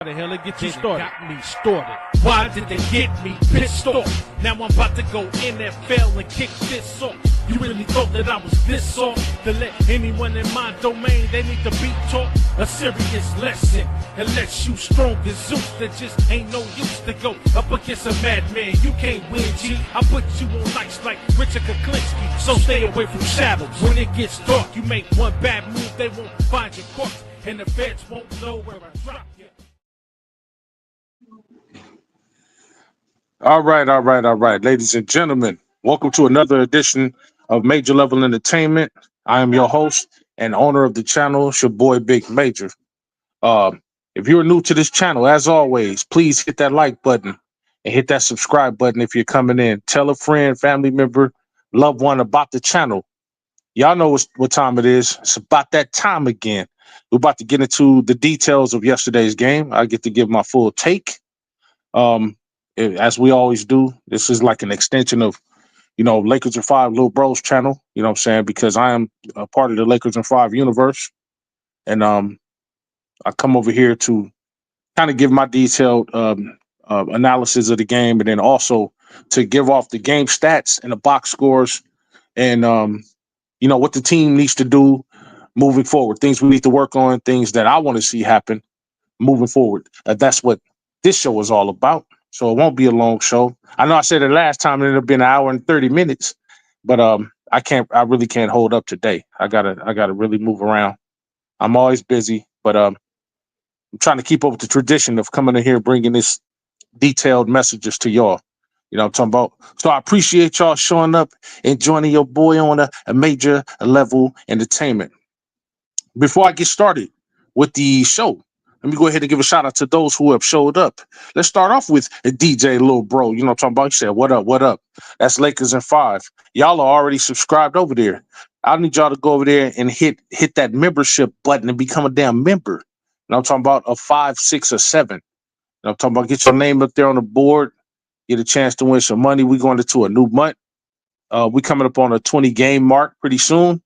The hell it get you started? Got me started. Why did they get me pissed off? Now I'm about to go NFL and kick this off. You really thought that I was this off? To let anyone in my domain, they need to be taught a serious lesson. Unless you strong as Zeus, that just ain't no use to go up against a madman. You can't win, G. I put you on ice like Richard Kuklinski. So stay away from shadows. When it gets dark, you make one bad move, they won't find your corpse. And the feds won't know where I drop you. All right, ladies and gentlemen. Welcome to another edition of Major Level Entertainment. I am your host and owner of the channel. It's your boy, Big Major. If you're new to this channel, as always, please hit that like button and hit that subscribe button if you're coming in. Tell a friend, family member, loved one about the channel. Y'all know what time it is. It's about that time again. We're about to get into the details of yesterday's game. I get to give my full take. As we always do, this is like an extension of, Lakers and Five Little Bros channel, you know what I'm saying? Because I am a part of the Lakers and Five universe. And I come over here to kind of give my detailed analysis of the game, and then also to give off the game stats and the box scores and, what the team needs to do moving forward, things we need to work on, things that I want to see happen moving forward. That's what this show is all about. So it won't be a long show. I know I said it last time, it ended up being an hour and 30 minutes, but I really can't hold up today. I gotta really move around. I'm always busy, but I'm trying to keep up with the tradition of coming in here, bringing this detailed messages to y'all. You know what I'm talking about? So I appreciate y'all showing up and joining your boy on a major level entertainment. Before I get started with the show, let me go ahead and give a shout out to those who have showed up. Let's start off with a DJ Lil Bro. You know what I'm talking about? He said, what up, what up? That's Lakers and Five. Y'all are already subscribed over there. I need y'all to go over there and hit that membership button and become a damn member. You know what I'm talking about? A 5, 6, or 7. You know what I'm talking about? Get your name up there on the board. Get a chance to win some money. We're going into a new month. We coming up on a 20 game mark pretty soon.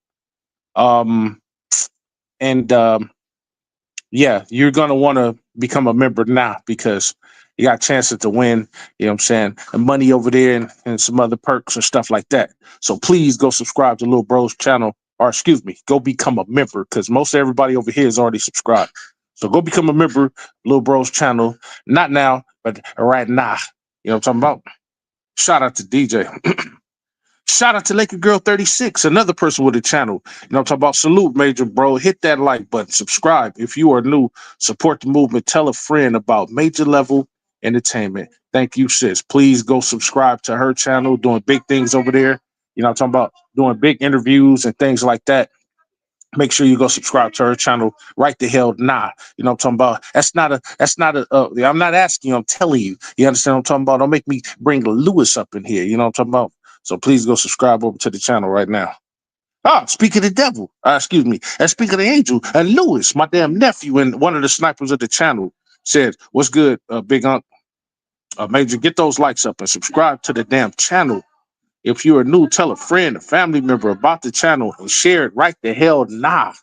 Yeah, you're going to want to become a member now because you got chances to win, you know what I'm saying, and money over there and some other perks and stuff like that. So please go subscribe to Lil Bro's channel, or excuse me, go become a member because most everybody over here is already subscribed. So go become a member, Lil Bro's channel, not now, but right now. You know what I'm talking about? Shout out to DJ. Shout out to Laker Girl 36, another person with a channel. You know, I'm talking about salute, Major Bro. Hit that like button, subscribe. If you are new, support the movement. Tell a friend about Major Level Entertainment. Thank you, sis. Please go subscribe to her channel, doing big things over there. You know, I'm talking about doing big interviews and things like that. Make sure you go subscribe to her channel right the hell now. You know what I'm talking about? I'm not asking you, I'm telling you. You understand what I'm talking about? Don't make me bring Lewis up in here. You know what I'm talking about? So please go subscribe over to the channel right now. Speak of the devil, excuse me, and speak of the angel, and Lewis, my damn nephew, and one of the snipers of the channel said, what's good, Big Unc? Major, get those likes up and subscribe to the damn channel. If you are new, tell a friend, a family member about the channel and share it right the hell now.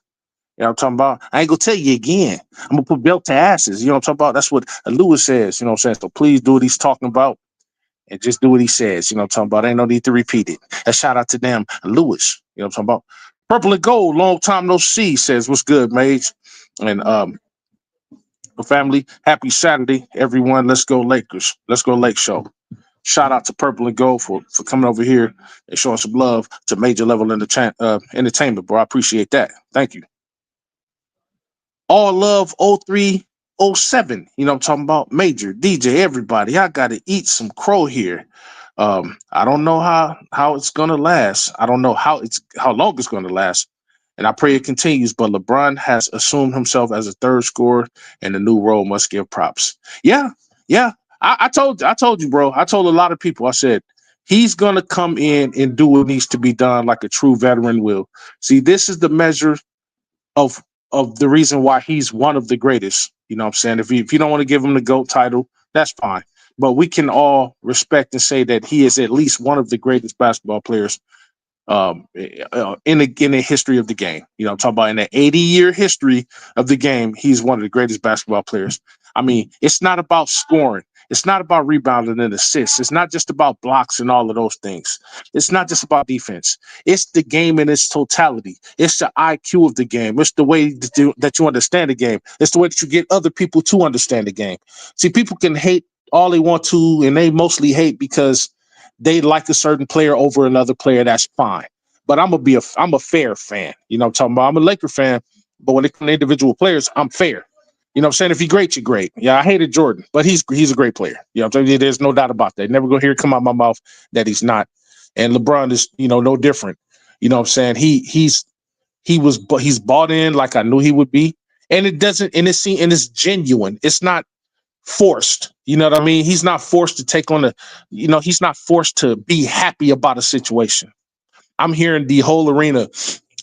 You know what I'm talking about? I ain't gonna tell you again. I'm gonna put belt to asses. You know what I'm talking about? That's what Lewis says. You know what I'm saying? So please do what he's talking about and just do what he says. You know what I'm talking about? Ain't no need to repeat it. And shout out to them, Lewis. You know what I'm talking about? Purple and Gold, long time no see, says, what's good, Mage? And family, happy Saturday, everyone. Let's go Lakers. Let's go Lake Show. Shout out to Purple and Gold for coming over here and showing some love to Major Level Entertainment, bro. I appreciate that. Thank you. All love 0307. You know what I'm talking about? Major, DJ, everybody. I gotta eat some crow here. I don't know how it's gonna last. I don't know how long it's gonna last. And I pray it continues, but LeBron has assumed himself as a third scorer, and the new role must give props. Yeah. I told you, bro. I told a lot of people, I said, he's gonna come in and do what needs to be done like a true veteran will. See, this is the measure of the reason why he's one of the greatest. You know what I'm saying? If you don't want to give him the GOAT title, that's fine. But we can all respect and say that he is at least one of the greatest basketball players in the history of the game. You know, I'm talking about in the 80-year history of the game, he's one of the greatest basketball players. I mean, it's not about scoring. It's not about rebounding and assists. It's not just about blocks and all of those things. It's not just about defense. It's the game in its totality. It's the IQ of the game. It's the way that you understand the game. It's the way that you get other people to understand the game. See, people can hate all they want to, and they mostly hate because they like a certain player over another player. That's fine. But I'm a fair fan. You know what I'm talking about? I'm a Laker fan, but when it comes to individual players, I'm fair. You know what I'm saying? If you're great, you're great. Yeah, I hated Jordan, but he's a great player. You know what I'm saying? There's no doubt about that. Never gonna hear it come out of my mouth that he's not. And LeBron is, no different. You know what I'm saying? He's bought in like I knew he would be. And it doesn't, and it's genuine. It's not forced. You know what I mean? He's not forced to take on he's not forced to be happy about a situation. I'm hearing the whole arena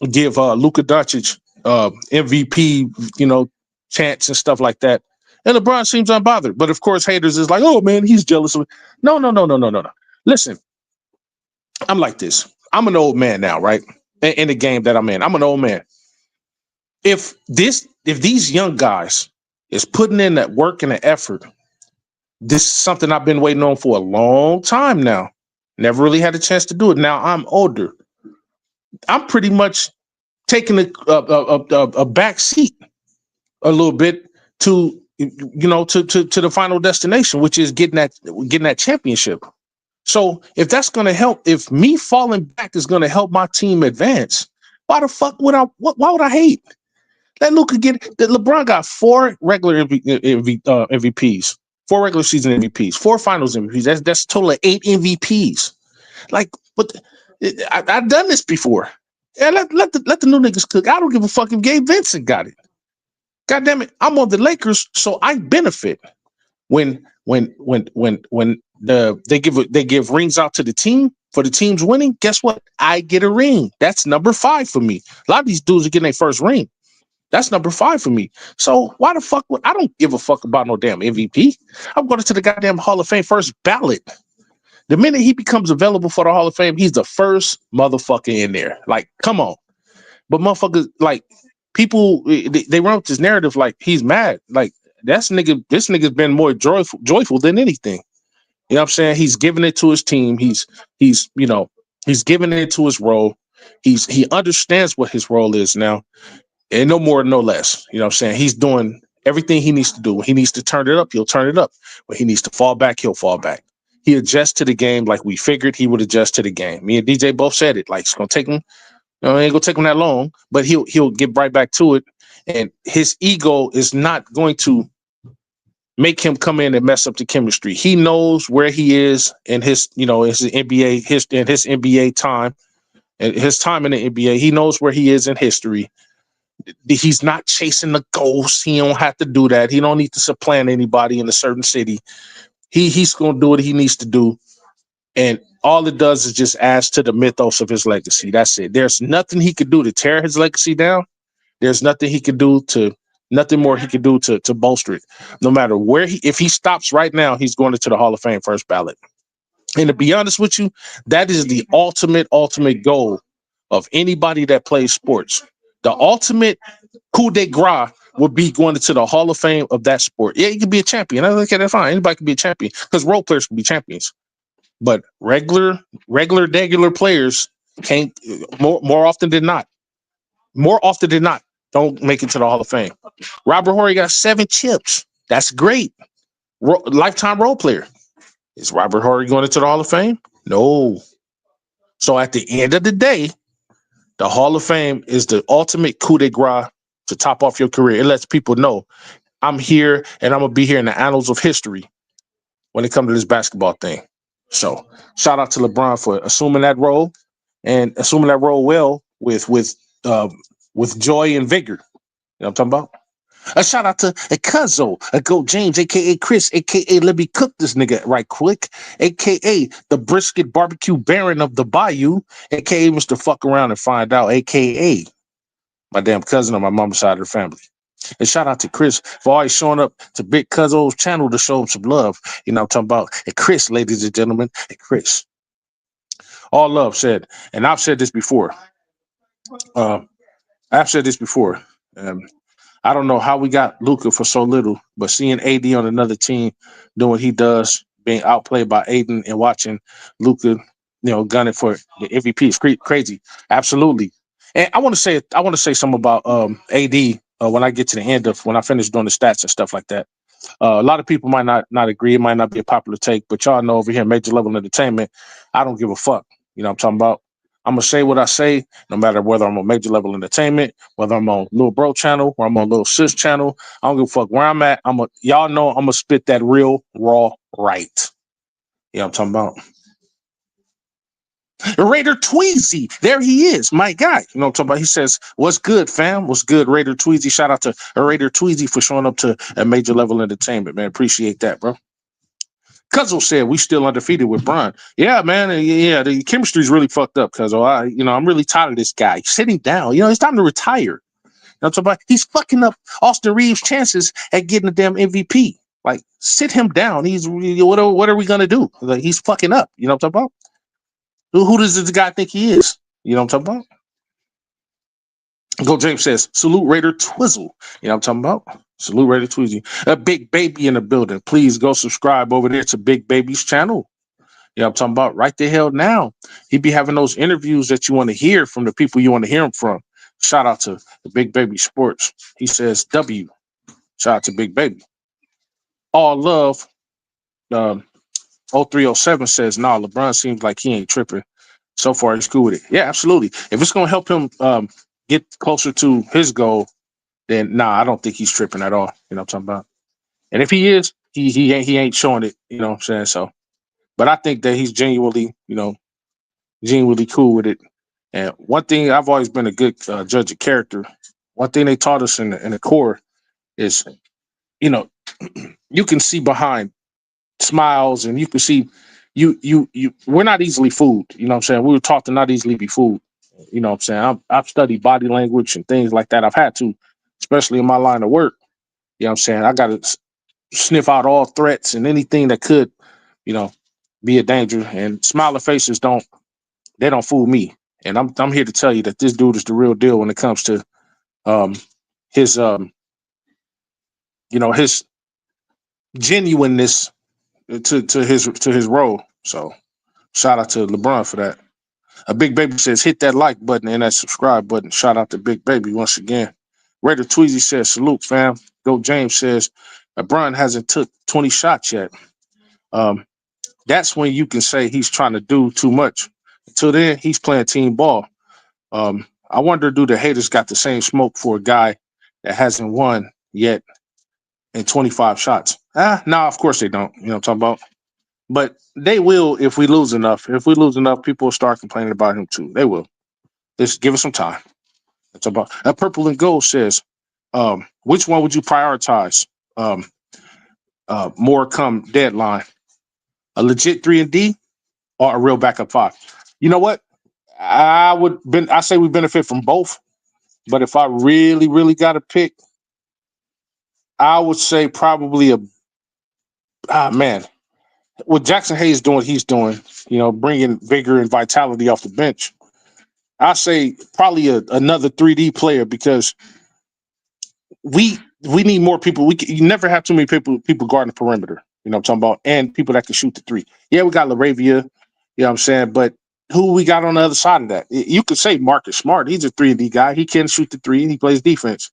give Luka Doncic MVP, chants and stuff like that. And LeBron seems unbothered. But of course, haters is like, oh man, he's jealous of it. No, no, no, no, no, no, no. Listen, I'm like this. I'm an old man now, right? In the game that I'm in. I'm an old man. If these young guys is putting in that work and the effort, this is something I've been waiting on for a long time now. Never really had a chance to do it. Now I'm older. I'm pretty much taking a back seat a little bit to to the final destination, which is getting that championship. So if that's going to help, if me falling back is going to help my team advance, why the fuck would I? Why would I hate? Let Luka get that. LeBron got 4 regular MVPs, 4 regular season MVPs, 4 finals MVPs. That's a total of 8 MVPs. Like, but I've done this before. Yeah, let the new niggas cook. I don't give a fuck if Gabe Vincent got it. God damn it, I'm on the Lakers, so I benefit when they give rings out to the team for the team's winning. Guess what? I get a ring. That's number 5 for me. A lot of these dudes are getting their first ring. That's number 5 for me. So why the fuck would I don't give a fuck about no damn MVP? I'm going to the goddamn Hall of Fame first ballot. The minute he becomes available for the Hall of Fame, he's the first motherfucker in there. Like, come on. But motherfuckers, like, people, they run with this narrative like he's mad. Like, this nigga's been more joyful than anything. You know what I'm saying? He's giving it to his team. He's giving it to his role. He understands what his role is now. And no more, no less. You know what I'm saying? He's doing everything he needs to do. When he needs to turn it up, he'll turn it up. When he needs to fall back, he'll fall back. He adjusts to the game like we figured he would adjust to the game. Me and DJ both said it. Like, it's gonna take him, it ain't gonna take him that long, but he'll get right back to it. And his ego is not going to make him come in and mess up the chemistry. He knows where he is in his NBA time, and his time in the NBA. He knows where he is in history. He's not chasing the ghosts. He don't have to do that. He don't need to supplant anybody in a certain city. He's going to do what he needs to do. And all it does is just adds to the mythos of his legacy. That's it. There's nothing he could do to tear his legacy down. There's nothing more he could do to bolster it. No matter where if he stops right now, he's going into the Hall of Fame first ballot. And to be honest with you, that is the ultimate goal of anybody that plays sports. The ultimate coup de grace would be going into the Hall of Fame of that sport. Yeah, you can be a champion. Okay, that's fine. Anybody can be a champion because role players can be champions. But regular players can't, more often than not, don't make it to the Hall of Fame. Robert Horry got 7 chips. That's great. Lifetime role player. Is Robert Horry going into the Hall of Fame? No. So at the end of the day, the Hall of Fame is the ultimate coup de grace to top off your career. It lets people know I'm here and I'm going to be here in the annals of history when it comes to this basketball thing. So shout out to LeBron for assuming that role and assuming that role well with joy and vigor. You know what I'm talking about? A shout out to a Cuzzo, a Go James, aka Chris, aka let me cook this nigga right quick, aka the brisket barbecue baron of the bayou, aka Mr. Fuck Around and Find Out, aka my damn cousin on my mama's side of the family. And shout out to Chris for always showing up to Big Cuzzo's channel to show him some love. You know what I'm talking about? And Chris, ladies and gentlemen, and Chris. All love said, and I've said this before. I don't know how we got Luka for so little, but seeing AD on another team doing what he does, being outplayed by Aiden and watching Luka, gunning for the MVP is crazy. Absolutely. And I want to say something about AD when I get to the end of when I finish doing the stats and stuff like that. A lot of people might not agree. It might not be a popular take, but y'all know over here, Major Level Entertainment, I don't give a fuck. You know what I'm talking about? I'm gonna say what I say, no matter whether I'm on Major Level Entertainment, whether I'm on Little Bro channel, or I'm on Little Sis channel. I don't give a fuck where I'm at. Y'all know I'm gonna spit that real raw right. You know what I'm talking about? Raider Tweezy, there he is, my guy. You know what I'm talking about? He says, "What's good, fam? What's good, Raider Tweezy?" Shout out to Raider Tweezy for showing up to a Major Level Entertainment, man. Appreciate that, bro. Cuzzo said we still undefeated with Bron. Yeah, man. Yeah, the chemistry's really fucked up, Cuzzo. I'm really tired of this guy sitting down. It's time to retire. You know what I'm talking about? He's fucking up Austin Reeves' chances at getting the damn MVP. Like, sit him down. What are we gonna do? Like, he's fucking up. You know what I'm talking about? Who does this guy think he is? You know what I'm talking about? Go James says, salute Raider Twizzle. You know what I'm talking about? Salute Raider Twizzle. A big baby in the building. Please go subscribe over there to Big Baby's channel. You know what I'm talking about? Right the hell now. He be having those interviews that you want to hear from the people you want to hear them from. Shout out to the Big Baby Sports. He says W. Shout out to Big Baby. All love. Um, 0307 says, nah, LeBron seems like he ain't tripping. So far, he's cool with it. Yeah, absolutely. If it's going to help him get closer to his goal, then nah, I don't think he's tripping at all. You know what I'm talking about? And if he is, he ain't showing it. You know what I'm saying? So, but I think that he's genuinely cool with it. And one thing, I've always been a good judge of character. One thing they taught us in the core is, you know, you can see behind smiles, and you can see you. We're not easily fooled. You know what I'm saying? We were taught to not easily be fooled. You know what I'm saying? I've studied body language and things like that. I've had to, especially in my line of work. You know what I'm saying? I got to sniff out all threats and anything that could, you know, be a danger. And smiling faces don't fool me. And I'm here to tell you that this dude is the real deal when it comes to um his his genuineness to his role. So shout out to LeBron for that. A Big Baby says hit that like button and that subscribe button. Shout out to Big Baby once again. Raider Tweezy says salute, fam. Go James says LeBron hasn't took 20 shots yet. Um, that's when you can say he's trying to do too much. Until then, he's playing team ball. I wonder, do the haters got the same smoke for a guy that hasn't won yet in 25 shots? No, of course they don't. You know what I'm talking about? But they will if we lose enough. If we lose enough, people will start complaining about him too. They will. Just give us some time. That's about. Purple and Gold says, which one would you prioritize? More come deadline, a legit 3-and-D or a real backup 5? You know what? I say we benefit from both. But if I really, really got to pick, I would say probably man, what Jackson Hayes doing, he's doing, bringing vigor and vitality off the bench. I say probably another 3D player, because we need more people. You never have too many people guarding the perimeter. You know what I'm talking about? And people that can shoot the three. Yeah, we got Laravia, you know what I'm saying? But who we got on the other side of that? You could say Marcus Smart. He's a 3D guy. He can shoot the three, and he plays defense.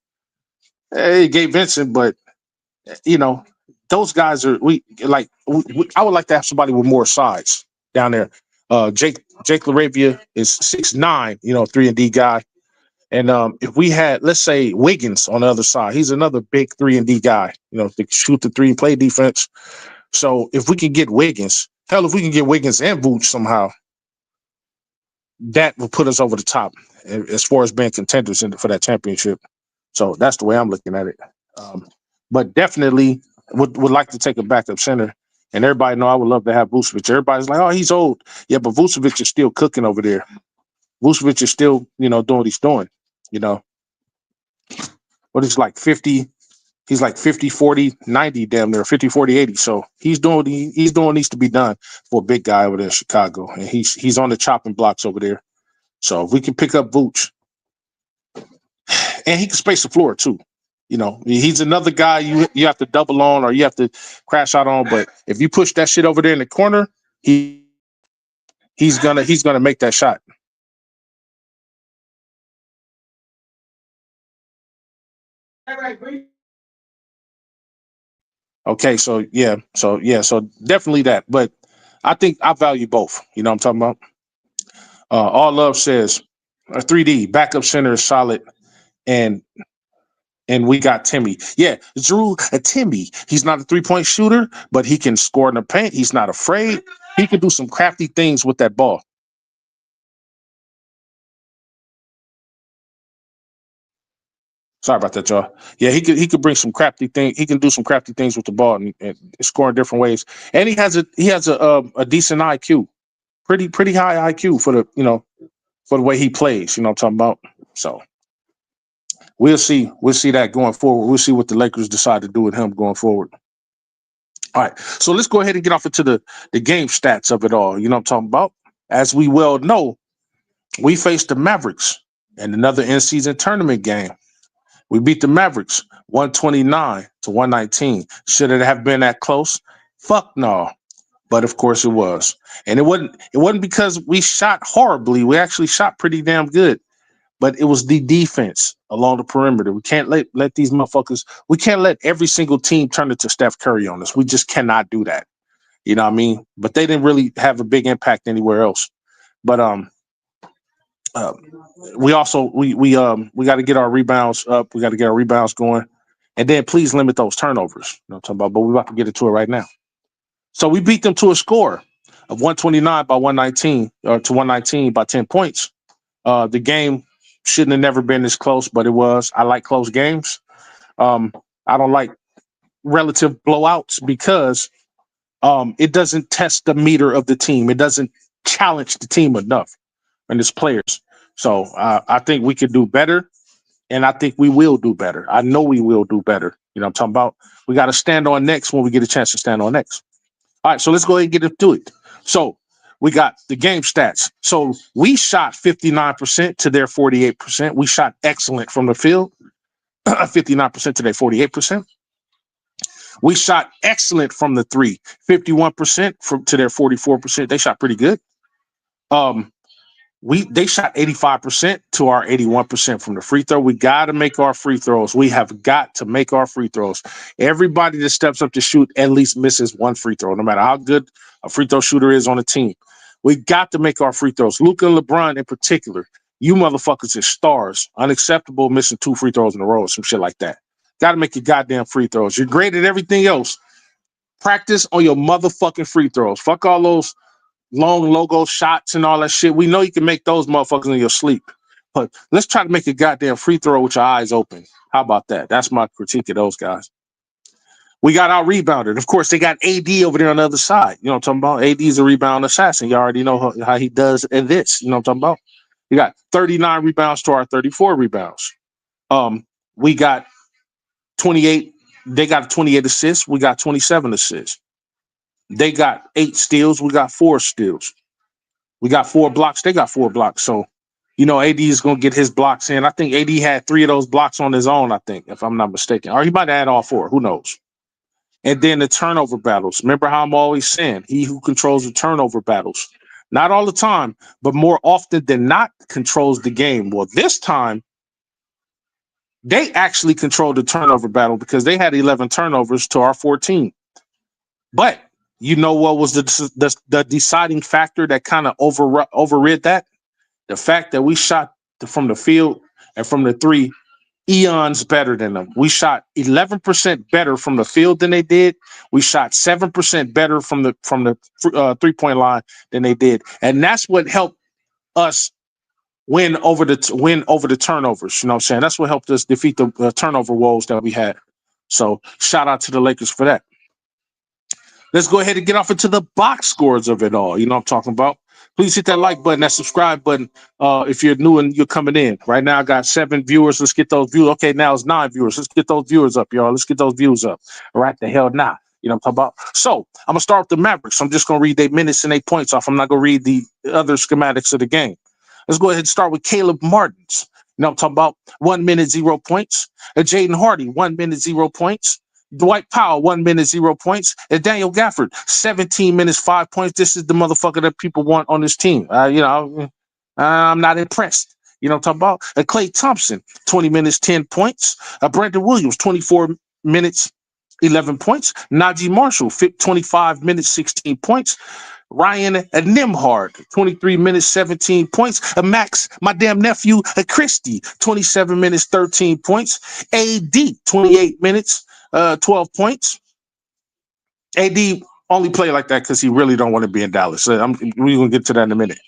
Hey, Gabe Vincent, but those guys are I would like to have somebody with more sides down there. Jake Laravia is 6'9", 3-and-D guy. And if we had, let's say, Wiggins on the other side, he's another big 3-and-D guy, to shoot the three, play defense. So if we can get Wiggins, hell, if we can get Wiggins and Vooch somehow, that will put us over the top as far as being contenders for that championship. So that's the way I'm looking at it. But definitely would like to take a backup center. And everybody know I would love to have Vucevic. Everybody's like, oh, he's old. Yeah, but Vucevic is still cooking over there. Vucevic is still, doing what he's doing. But it's like 50. He's like 50, 40, 90 damn near, 50, 40, 80. So he's doing what needs to be done for a big guy over there in Chicago. And he's on the chopping blocks over there. So if we can pick up Vooch, and he can space the floor too. He's another guy you have to double on or you have to crash out on. But if you push that shit over there in the corner, he's gonna make that shot. Okay, so definitely that. But I think I value both. You know what I'm talking about? All Love says, 3D backup center is solid, and we got Timmy. Yeah, Drew Timmy. He's not a 3-point shooter, but he can score in the paint. He's not afraid. He can do some crafty things with that ball. Sorry about that, y'all. Yeah, he could bring some crafty thing. He can do some crafty things with the ball and score in different ways. And he has a decent IQ, pretty high IQ for the way he plays. You know what I'm talking about? So we'll see that going forward. We'll see what the Lakers decide to do with him going forward. All right, so let's go ahead and get off into the game stats of it all. You know what I'm talking about? As we well know, we faced the Mavericks in another in-season tournament game. We beat the Mavericks 129-119. Should it have been that close? Fuck no. But of course it was. And it wasn't because we shot horribly. We actually shot pretty damn good. But it was the defense along the perimeter. We can't let these motherfuckers, we can't let every single team turn it to Steph Curry on us. We just cannot do that. You know what I mean? But they didn't really have a big impact anywhere else. But uh, we also we got to get our rebounds up. We got to get our rebounds going, and then please limit those turnovers. You know what I'm talking about? But we're about to get into it right now. So we beat them to a score of 129 by 119 or to 119 by 10 points. The game shouldn't have never been this close, but it was. I like close games. I don't like relative blowouts because it doesn't test the meter of the team. It doesn't challenge the team enough and its players. So I think we could do better, and I think we will do better. I know we will do better. You know what I'm talking about? We got to stand on next when we get a chance to stand on next. All right, so let's go ahead and get into it. So we got the game stats. So we shot 59% to their 48%. We shot excellent from the field, 59% to their 48%. We shot excellent from the three, 51% to their 44%. They shot pretty good. Um, they shot 85% to our 81% from the free throw. We got to make our free throws. We have got to make our free throws. Everybody that steps up to shoot at least misses one free throw, no matter how good a free throw shooter is on the team. We got to make our free throws. Luka and LeBron in particular, you motherfuckers are stars. Unacceptable missing 2 free throws in a row or some shit like that. Got to make your goddamn free throws. You're great at everything else. Practice on your motherfucking free throws. Fuck all those long logo shots and all that shit. We know you can make those motherfuckers in your sleep. But let's try to make a goddamn free throw with your eyes open. How about that? That's my critique of those guys. We got out rebounded. Of course, they got AD over there on the other side. You know what I'm talking about? AD's a rebound assassin. You already know how he does in this. You know what I'm talking about? We got 39 rebounds to our 34 rebounds. We got 28. They got 28 assists. We got 27 assists. They got 8 steals. We got 4 steals. We got 4 blocks. They got 4 blocks. So, AD is going to get his blocks in. I think AD had 3 of those blocks on his own, I think, if I'm not mistaken. Or he might have had all 4. Who knows? And then the turnover battles. Remember how I'm always saying, he who controls the turnover battles. Not all the time, but more often than not controls the game. Well, this time, they actually controlled the turnover battle because they had 11 turnovers to our 14. But you know what was the deciding factor that kind of overrid that? The fact that we shot from the field and from the three eons better than them. We shot 11% better from the field than they did. We shot 7% better from the 3-point line than they did, and that's what helped us win over the turnovers. You know what I'm saying? That's what helped us defeat the turnover woes that we had. So shout out to the Lakers for that. Let's go ahead and get off into the box scores of it all. You know what I'm talking about? Please hit that like button, that subscribe button. If you're new and you're coming in. Right now, I got 7 viewers. Let's get those views. Okay, now it's 9 viewers. Let's get those viewers up, y'all. Let's get those views up. Right the hell now. You know what I'm talking about? So I'm going to start with the Mavericks. I'm just going to read their minutes and their points off. I'm not going to read the other schematics of the game. Let's go ahead and start with Caleb Martins. You know what I'm talking about? 1 minute, 0 points. Jaden Hardy, 1 minute, 0 points. Dwight Powell, 1 minute, 0 points. And Daniel Gafford, 17 minutes, 5 points. This is the motherfucker that people want on this team. I'm not impressed. You know what I'm talking about? Klay Thompson, 20 minutes, 10 points. Brandon Williams, 24 minutes, 11 points. Najee Marshall, 25 minutes, 16 points. Ryan Nimhard, 23 minutes, 17 points. Max, my damn nephew, Christie, 27 minutes, 13 points. AD, 28 minutes, 12 points. AD only play like that because he really don't want to be in Dallas. So we're going to get to that in a minute.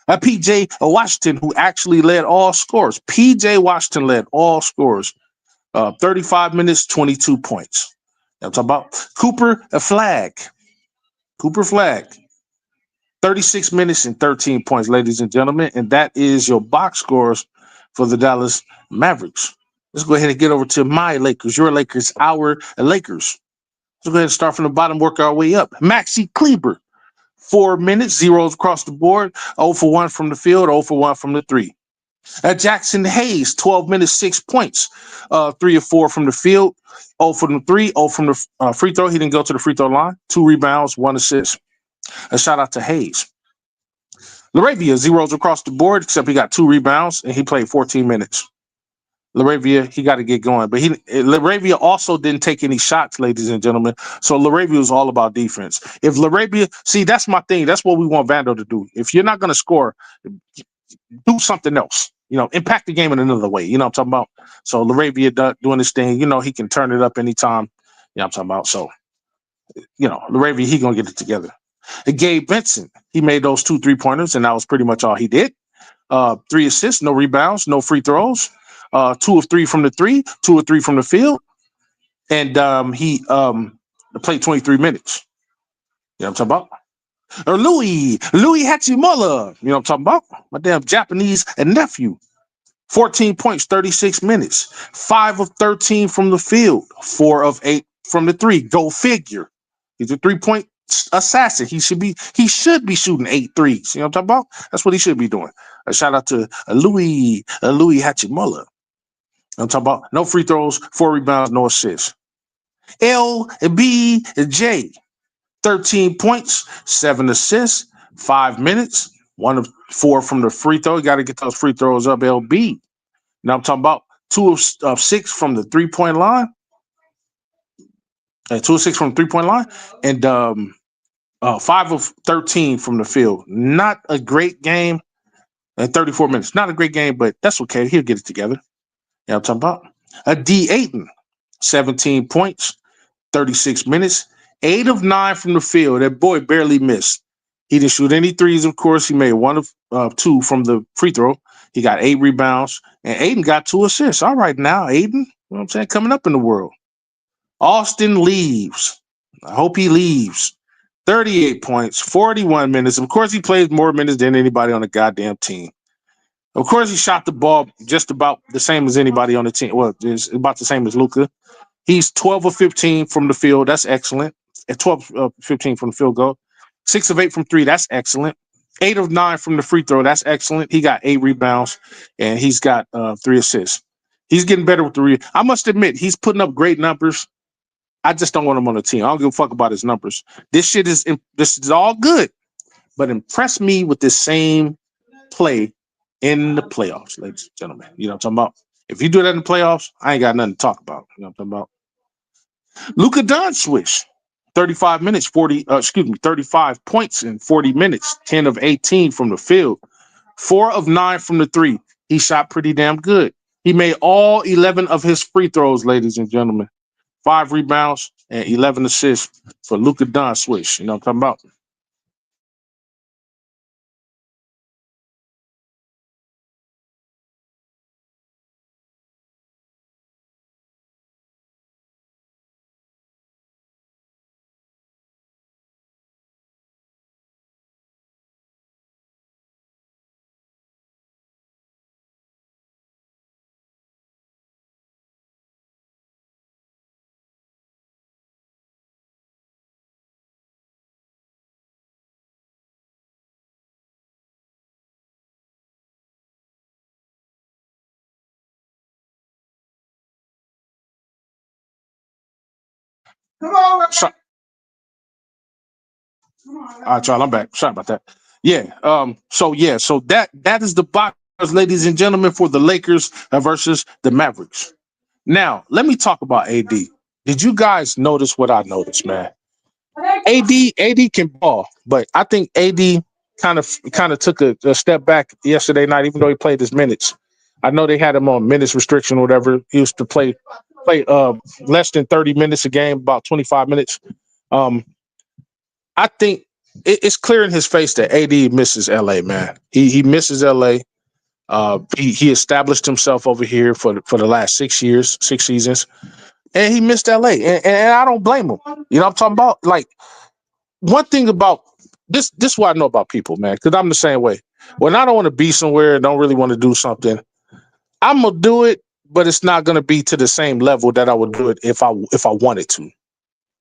PJ Washington, who actually led all scores. PJ Washington led all scores. 35 minutes, 22 points. I'm talking about Cooper Flag. Cooper Flag. 36 minutes and 13 points, ladies and gentlemen. And that is your box scores for the Dallas Mavericks. Let's go ahead and get over to my Lakers, your Lakers, our Lakers. Let's go ahead and start from the bottom, work our way up. Maxi Kleber, 4 minutes, zeros across the board, 0 for 1 from the field, 0 for 1 from the three. Jackson Hayes, 12 minutes, 6 points, 3 or 4 from the field, 0 from the three, 0 from the free throw. He didn't go to the free throw line. 2 rebounds, 1 assist. A shout out to Hayes. Laravia, zeros across the board, except he got 2 rebounds and he played 14 minutes. Laravia, he got to get going. But Laravia also didn't take any shots, ladies and gentlemen. So Laravia was all about defense. If Laravia, see, that's my thing. That's what we want Vando to do. If you're not going to score, do something else. Impact the game in another way. You know what I'm talking about? So Laravia doing this thing, he can turn it up anytime. You know what I'm talking about? So, Laravia, he going to get it together. And Gabe Vincent, he made those 2 3-pointers, and that was pretty much all he did. 3 assists, no rebounds, no free throws. 2 of 3 from the three, 2 of 3 from the field. And he played 23 minutes. You know what I'm talking about? Or Louis Hachimura. You know what I'm talking about? My damn Japanese nephew. 14 points, 36 minutes. 5 of 13 from the field. 4 of 8 from the three. Go figure. He's a 3-point assassin. He should be shooting 8 threes. You know what I'm talking about? That's what he should be doing. A shout out to Louis Hachimura. I'm talking about no free throws, 4 rebounds, no assists. LBJ, 13 points, 7 assists, 5 minutes, 1 of 4 from the free throw. You got to get those free throws up, LB. Now I'm talking about 2 of 6 from the 3-point line. 2 of 6 from the 3-point line. And 5 of 13 from the field. Not a great game. And 34 minutes. Not a great game, but that's okay. He'll get it together. You know what I'm talking about? D. Ayton, 17 points, 36 minutes, 8 of 9 from the field. That boy barely missed. He didn't shoot any threes, of course. He made 1 of 2 from the free throw. He got 8 rebounds, and Ayton got 2 assists. All right now, Ayton, you know what I'm saying, coming up in the world. Austin leaves. I hope he leaves. 38 points, 41 minutes. Of course, he plays more minutes than anybody on the goddamn team. Of course, he shot the ball just about the same as anybody on the team. Well, it's about the same as Luka. He's 12 of 15 from the field. That's excellent. At 12 of 15 from the field goal. 6 of 8 from 3. That's excellent. 8 of 9 from the free throw. That's excellent. He got 8 rebounds, and he's got 3 assists. He's getting better with the I must admit, he's putting up great numbers. I just don't want him on the team. I don't give a fuck about his numbers. This is all good, but impress me with the same play in the playoffs, ladies and gentlemen. You know what I'm talking about? If you do that in the playoffs, I ain't got nothing to talk about. You know what I'm talking about? Luka Doncic, 35 minutes, 35 points in 40 minutes, 10 of 18 from the field, 4 of 9 from the three. He shot pretty damn good. He made all 11 of his free throws, ladies and gentlemen. 5 rebounds and 11 assists for Luka Doncic. You know what I'm talking about? So, all right, y'all, I'm back. Sorry about that. Yeah. So that is the box, ladies and gentlemen, for the Lakers versus the Mavericks. Now, let me talk about AD. Did you guys notice what I noticed, man? AD can ball, but I think AD kind of took a step back yesterday night, even though he played his minutes. I know they had him on minutes restriction or whatever. He used to play less than 30 minutes a game, about 25 minutes. Um, I think it's clear in his face that AD misses LA, man. He misses LA. He established himself over here for the last 6 years, 6 seasons, and he missed LA, and I don't blame him. You know what I'm talking about? Like, one thing about this is what I know about people, man, because I'm the same way. When I don't want to be somewhere and don't really want to do something, I'm gonna do it, but it's not gonna be to the same level that I would do it if I wanted to.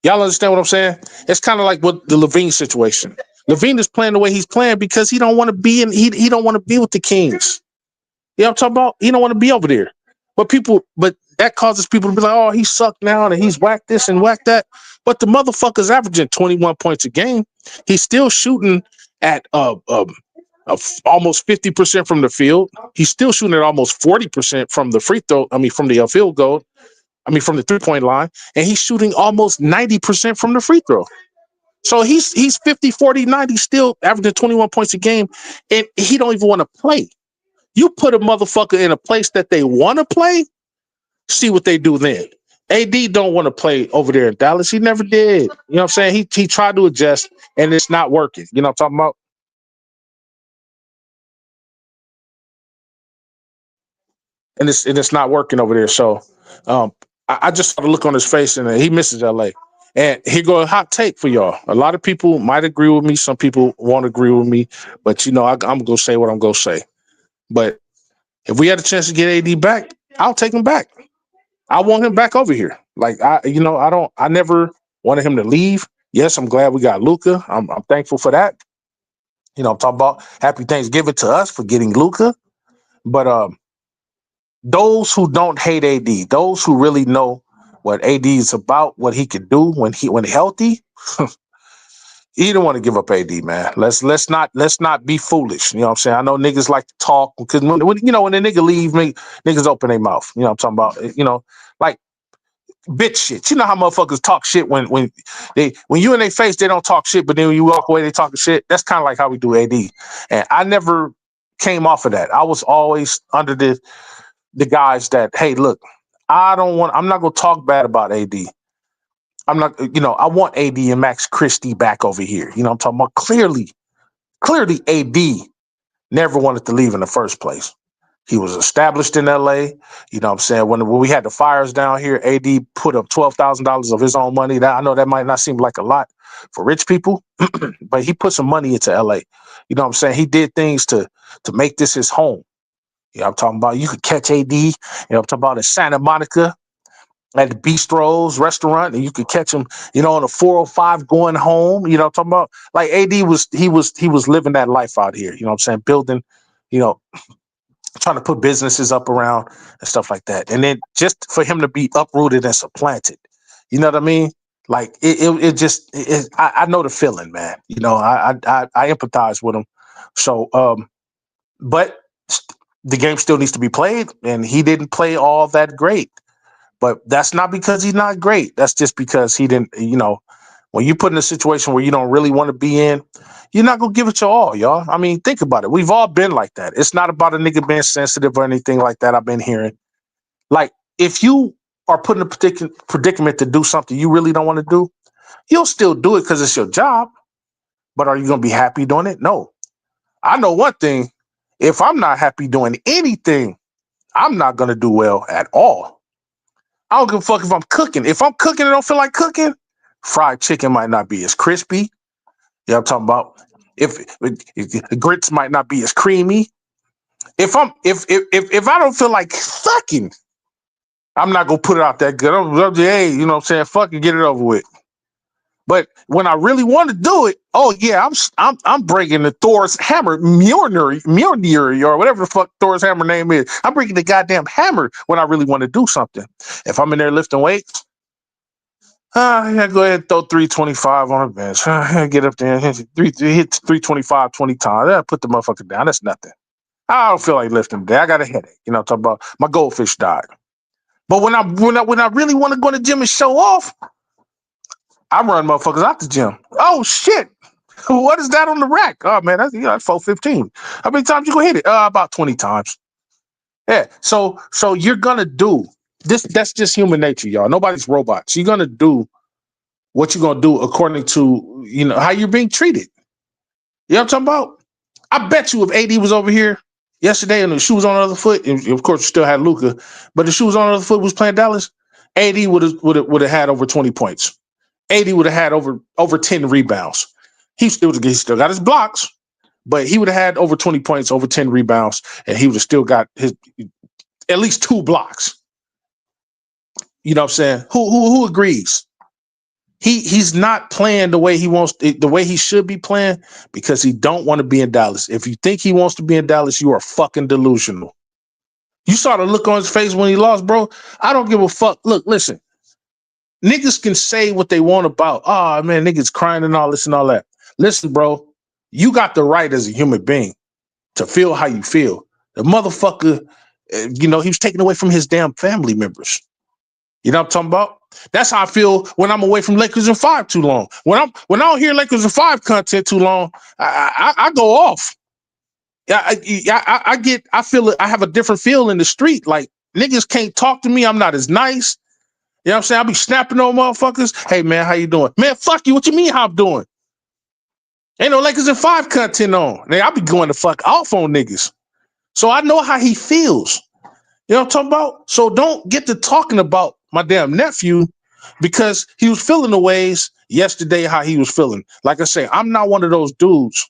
Y'all understand what I'm saying? It's kind of like with the Levine situation. Levine is playing the way he's playing because he don't want to be in. He don't want to be with the Kings. You know what I'm talking about? He don't want to be over there. But that causes people to be like, oh, he sucked now and he's whacked this and whacked that. But the motherfucker's averaging 21 points a game. He's still shooting at almost 50% from the field. He's still shooting at almost 40% from the free throw. I mean, from the field goal. I mean, from the 3-point line. And he's shooting almost 90% from the free throw. So he's 50, 40, 90, still averaging 21 points a game. And he don't even want to play. You put a motherfucker in a place that they want to play, see what they do then. AD don't want to play over there in Dallas. He never did. You know what I'm saying? He tried to adjust, and it's not working. You know what I'm talking about? And it's not working over there. So I just saw the look on his face, and he misses LA. And here go a hot take for y'all. A lot of people might agree with me. Some people won't agree with me. But, I'm going to say what I'm going to say. But if we had a chance to get AD back, I'll take him back. I want him back over here. Like, I never wanted him to leave. Yes, I'm glad we got Luka. I'm thankful for that. I'm talking about happy Thanksgiving to us for getting Luka. But those who don't hate AD, those who really know what AD is about, what he can do when healthy, he don't want to give up AD, man. Let's not be foolish. You know what I'm saying? I know niggas like to talk because when the nigga leave me, niggas open their mouth. You know what I'm talking about? Like bitch shit. You know how motherfuckers talk shit when you in their face, they don't talk shit, but then when you walk away, they talking shit. That's kind of like how we do AD. And I never came off of that. I was always under the guys that, hey, look, I'm not gonna talk bad about AD. I'm not, I want AD and Max Christie back over here. You know what I'm talking about? Clearly AD never wanted to leave in the first place. He was established in LA. You know what I'm saying? When we had the fires down here, AD put up $12,000 of his own money. That I know that might not seem like a lot for rich people, but he put some money into LA. You know what I'm saying? He did things to make this his home. I'm talking about you could catch AD, I'm talking about in Santa Monica at the Bistro's restaurant, and you could catch him, on a 405 going home. I'm talking about like AD was living that life out here. You know what I'm saying? Building, you know, trying to put businesses up around and stuff like that. And then just for him to be uprooted and supplanted, you know what I mean? Like I know the feeling, man. I empathize with him. So, but the game still needs to be played, and he didn't play all that great. But that's not because he's not great. That's just because he didn't, when you put in a situation where you don't really want to be in, you're not going to give it your all, y'all. I mean, think about it. We've all been like that. It's not about a nigga being sensitive or anything like that. I've been hearing. Like, if you are put in a particular predicament to do something you really don't want to do, you'll still do it because it's your job. But are you going to be happy doing it? No. I know one thing. If I'm not happy doing anything, I'm not going to do well at all. I don't give a fuck if I'm cooking. If I'm cooking and don't feel like cooking, fried chicken might not be as crispy. You know what I'm talking about? If the grits might not be as creamy. If I don't feel like fucking, I'm not gonna put it out that good. Hey, you know what I'm saying? Fucking get it over with. But when I really want to do it, oh yeah, I'm bringing the Thor's hammer, Mjolnir, or whatever the fuck Thor's hammer name is. I'm bringing the goddamn hammer when I really want to do something. If I'm in there lifting weights, Yeah, go ahead and throw 325 on the bench. Get up there and hit 325 20 times. Put the motherfucker down. That's nothing. I don't feel like lifting today. I got a headache. You know, I'm talking about my goldfish died. But when I really want to go to the gym and show off, I run motherfuckers out the gym. Oh shit. What is that on the rack? Oh man, that's 415. How many times you gonna hit it? About 20 times. Yeah. So you're gonna do this. That's just human nature, y'all. Nobody's robots. You're gonna do what you're gonna do according to how you're being treated. You know what I'm talking about? I bet you if AD was over here yesterday and the shoe was on the other foot, and of course you still had Luka, but the shoe was on the other foot was playing Dallas, AD would have had over 20 points. AD would have had over 10 rebounds. He still got his blocks, but he would have had over 20 points, over 10 rebounds, and he would have still got his at least 2 blocks. You know what I'm saying? Who agrees? He's not playing the way he wants, the way he should be playing, because he don't want to be in Dallas. If you think he wants to be in Dallas, you are fucking delusional. You saw the look on his face when he lost, bro. I don't give a fuck. Look, listen. Niggas can say what they want about, man, niggas crying and all this and all that. Listen, bro, you got the right as a human being to feel how you feel. The motherfucker, he was taken away from his damn family members. You know what I'm talking about? That's how I feel when I'm away from Lakers in 5 too long. When I don't hear Lakers in 5 content too long, I go off. I feel it. I have a different feel in the street. Like, niggas can't talk to me. I'm not as nice. You know what I'm saying? I'll be snapping on motherfuckers. Hey man, how you doing? Man, fuck you. What you mean how I'm doing? Ain't no Lakers in 5 content on. I'll be going to fuck off on niggas. So I know how he feels. You know what I'm talking about? So don't get to talking about my damn nephew, because he was feeling the ways yesterday how he was feeling. Like I say, I'm not one of those dudes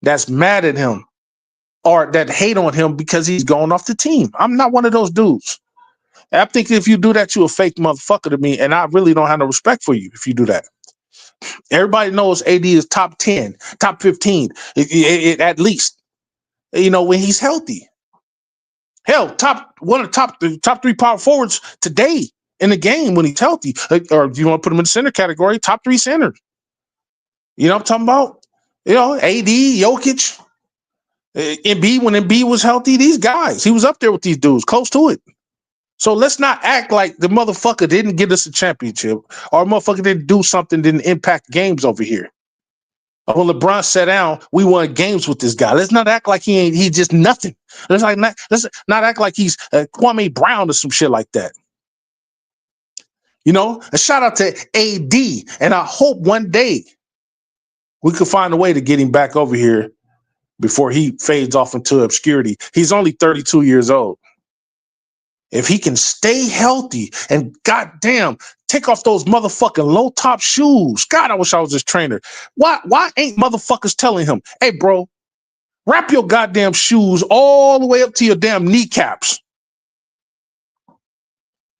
that's mad at him or that hate on him because he's going off the team. I'm not one of those dudes. I think if you do that, you're a fake motherfucker to me, and I really don't have no respect for you if you do that. Everybody knows AD is top 10, top 15, at least, when he's healthy. Hell, one of the top 3 power forwards today in the game when he's healthy. Or if you want to put him in the center category, top 3 center. You know what I'm talking about? AD, Jokic, Embiid, when Embiid was healthy, these guys, he was up there with these dudes, close to it. So let's not act like the motherfucker didn't get us a championship, or motherfucker didn't do something, didn't impact games over here. When LeBron sat down, we won games with this guy. Let's not act like he's just nothing. Let's not act like he's Kwame Brown or some shit like that. A shout out to AD, and I hope one day we could find a way to get him back over here before he fades off into obscurity. He's only 32 years old. If he can stay healthy and goddamn take off those motherfucking low top shoes. God, I wish I was his trainer. Why ain't motherfuckers telling him, hey, bro, wrap your goddamn shoes all the way up to your damn kneecaps?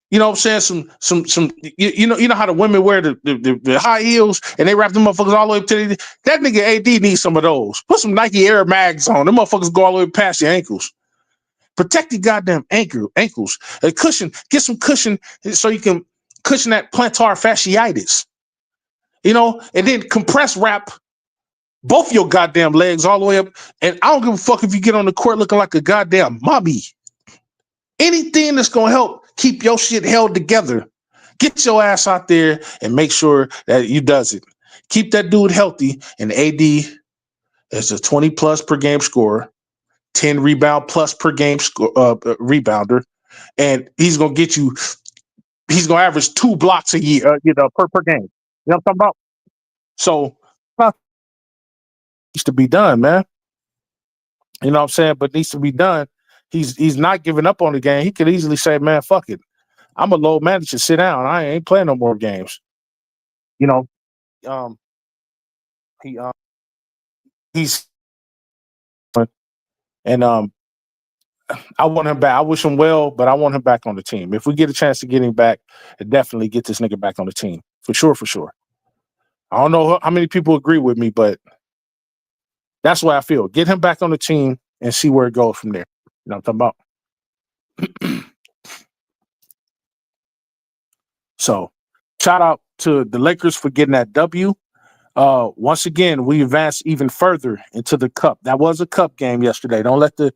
You know what I'm saying? Some you know how the women wear the high heels and they wrap them motherfuckers all the way up to that nigga AD needs some of those. Put some Nike Air Mags on. Them motherfuckers go all the way past your ankles. Protect your goddamn ankles. A cushion. Get some cushion so you can cushion that plantar fasciitis. And then compress wrap both your goddamn legs all the way up. And I don't give a fuck if you get on the court looking like a goddamn mommy. Anything that's going to help keep your shit held together. Get your ass out there and make sure that you does it. Keep that dude healthy. And AD is a 20 plus per game scorer, 10 rebound plus per game rebounder. And he's going to get you, he's going to average 2 blocks a year, per game. You know what I'm talking about? So, needs to be done, man. You know what I'm saying? But needs to be done. He's not giving up on the game. He could easily say, man, fuck it. I'm a low manager. Sit down. I ain't playing no more games. He's and I want him back. I wish him well, but I want him back on the team. If we get a chance to get him back, definitely get this nigga back on the team. For sure. I don't know how many people agree with me, but that's what I feel. Get him back on the team and see where it goes from there. You know what I'm talking about? So, shout out to the Lakers for getting that W. Once again, we advance even further into the cup. That was a cup game yesterday. Don't let the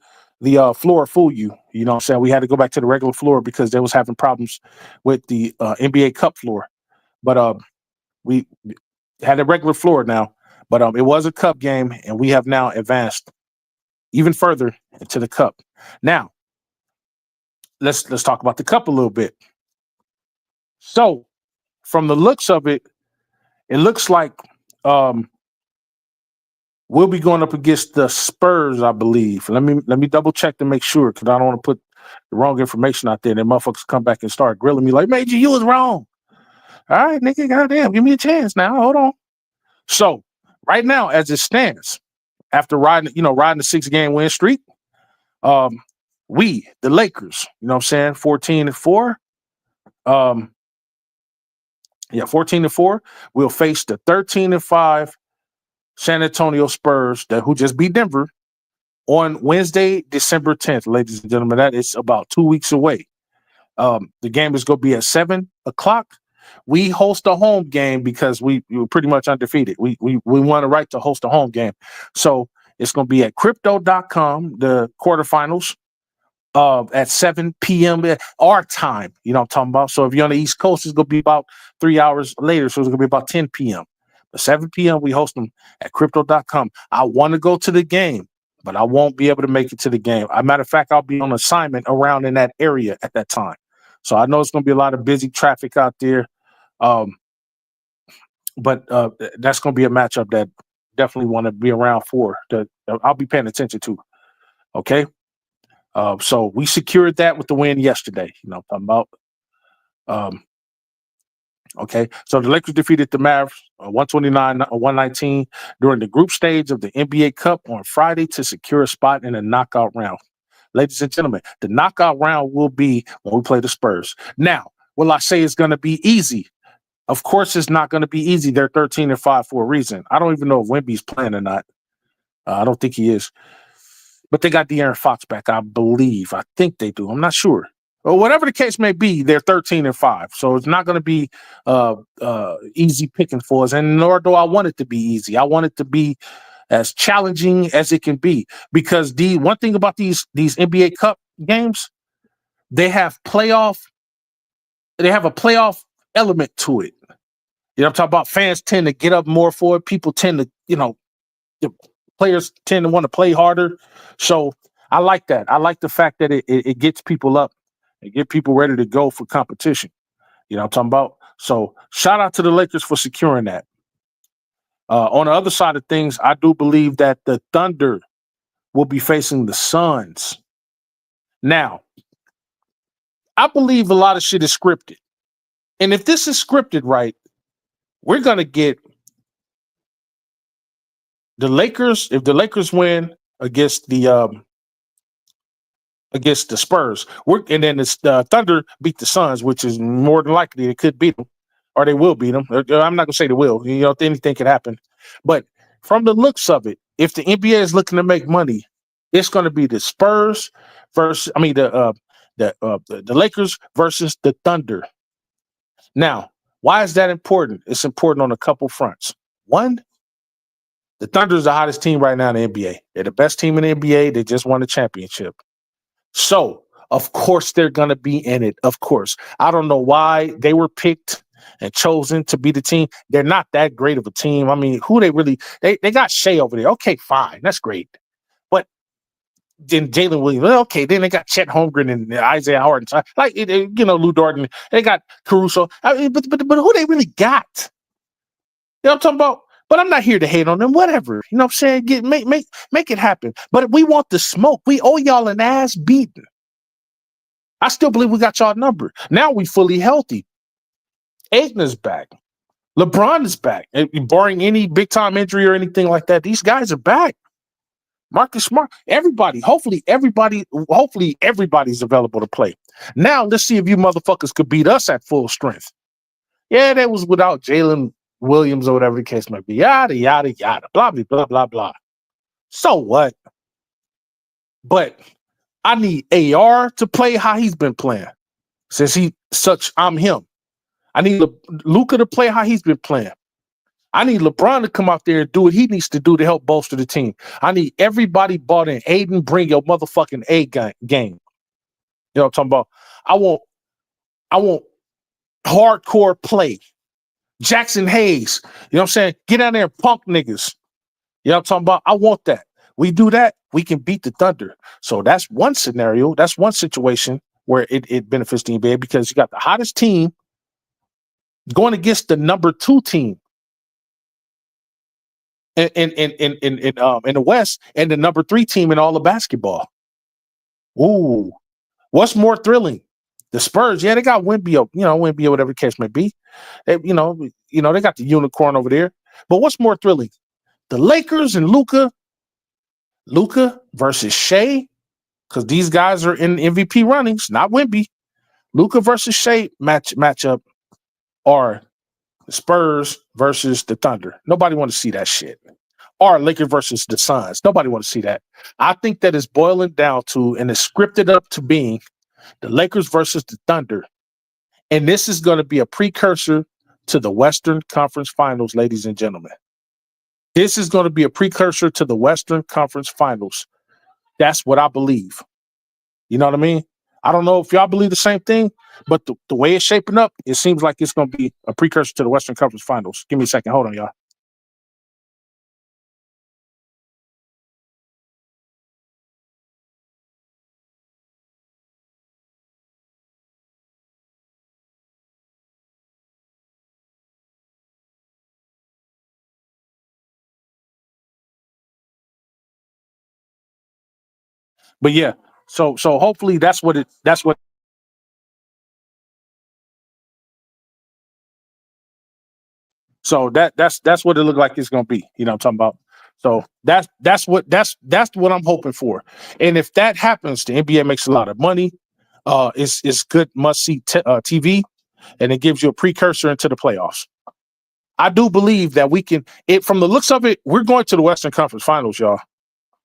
floor fool you. You know what I'm saying? We had to go back to the regular floor because they was having problems with the NBA Cup floor. But we had a regular floor now. But it was a cup game, and we have now advanced even further into the cup. Now, let's talk about the cup a little bit. So, from the looks of it, it looks like we'll be going up against the Spurs, I believe. Let me double check to make sure, because I don't want to put the wrong information out there. Then motherfuckers come back and start grilling me like, Major, you was wrong. All right, nigga, goddamn, give me a chance now. Hold on. So right now, as it stands, after riding the 6-game win streak, we, the Lakers, you know what I'm saying, 14-4. 14-4. We'll face the 13-5 San Antonio Spurs who just beat Denver on Wednesday, December 10th, ladies and gentlemen. That is about 2 weeks away. The game is going to be at 7 o'clock. We host a home game because we were pretty much undefeated. We won a right to host a home game. So it's going to be at crypto.com, the quarterfinals, at 7 p.m. our time. You know what I'm talking about? So if you're on the East Coast, it's going to be about 3 hours later. So it's going to be about 10 p.m. At 7 p.m., we host them at crypto.com. I want to go to the game, but I won't be able to make it to the game. As a matter of fact, I'll be on assignment around in that area at that time. So I know it's going to be a lot of busy traffic out there. But that's going to be a matchup that definitely want to be around for. That I'll be paying attention to. Okay. So we secured that with the win yesterday. You know what I'm talking about. Okay, so the Lakers defeated the Mavs 129-119 during the group stage of the NBA Cup on Friday to secure a spot in the knockout round. Ladies and gentlemen, the knockout round will be when we play the Spurs. Now, will I say it's going to be easy? Of course, it's not going to be easy. They're 13-5 for a reason. I don't even know if Wemby's playing or not. I don't think he is. But they got De'Aaron Fox back, I believe. I think they do. I'm not sure. Or whatever the case may be, they're 13-5. So it's not going to be easy picking for us, and nor do I want it to be easy. I want it to be as challenging as it can be, because the one thing about these NBA Cup games, they have a playoff element to it. You know, I'm talking about. Fans tend to get up more for it. People tend to, the players tend to want to play harder. So I like that. I like the fact that it gets people up. And get people ready to go for competition. You know what I'm talking about? So shout out to the Lakers for securing that. On the other side of things, I do believe that the Thunder will be facing the Suns. Now, I believe a lot of shit is scripted. And if this is scripted right, we're going to get the Lakers. If the Lakers win against the Spurs, and then the Thunder beat the Suns, which is more than likely they could beat them, or they will beat them. I'm not gonna say they will. Anything could happen. But from the looks of it, if the NBA is looking to make money, it's going to be the Spurs versus, the Lakers versus the Thunder. Now, why is that important? It's important on a couple fronts. One, the Thunder is the hottest team right now in the NBA. They're the best team in the NBA. They just won a championship. So, of course, they're going to be in it. Of course. I don't know why they were picked and chosen to be the team. They're not that great of a team. I mean, who they really – they got Shea over there. Okay, fine. That's great. But then Jalen Williams. Okay, then they got Chet Holmgren and Isaiah Howard. Lou Dort. They got Caruso. I mean, but who they really got? You know what I'm talking about? But I'm not here to hate on them. Whatever. You know what I'm saying? Make it happen. But we want the smoke. We owe y'all an ass beating. I still believe we got y'all number. Now we fully healthy. Aigner's back. LeBron is back. Barring any big-time injury or anything like that, these guys are back. Marcus Smart. Everybody. Hopefully everybody's available to play. Now let's see if you motherfuckers could beat us at full strength. Yeah, that was without Jalen Williams or whatever the case might be. Yada, yada, yada. Blah, blah, blah, blah, blah. So what? But I need AR to play how he's been playing. Since I'm him. I need Luka to play how he's been playing. I need LeBron to come out there and do what he needs to do to help bolster the team. I need everybody bought in. Aiden, bring your motherfucking A game. You know what I'm talking about? I want hardcore play. Jackson Hayes, you know what I'm saying? Get out there and punk niggas. You know what I'm talking about? I want that. We do that, we can beat the Thunder. So that's one scenario. That's one situation where it benefits the NBA because you got the hottest team going against the number 2 team in the West and the number 3 team in all of basketball. Ooh, what's more thrilling? The Spurs, yeah, they got Wemby, Wemby, whatever the case may be. They, they got the unicorn over there. But what's more thrilling? The Lakers and Luka versus Shea, because these guys are in MVP runnings, not Wemby. Luka versus Shea matchup, or the Spurs versus the Thunder. Nobody want to see that shit. Or Lakers versus the Suns. Nobody want to see that. I think that is boiling down to and is scripted up to being the Lakers versus the Thunder. And this is going to be a precursor to the Western Conference Finals, ladies and gentlemen. This is going to be a precursor to the Western Conference Finals. That's what I believe. You know what I mean? I don't know if y'all believe the same thing, but the way it's shaping up, it seems like it's going to be a precursor to the Western Conference Finals. Give me a second. Hold on, y'all. But yeah, so hopefully that's what so that's what it looked like it's gonna be. You know what I'm talking about? So that's what I'm hoping for. And if that happens, the NBA makes a lot of money. It's good must see TV, and it gives you a precursor into the playoffs. I do believe that we can. It from the looks of it, we're going to the Western Conference Finals, y'all.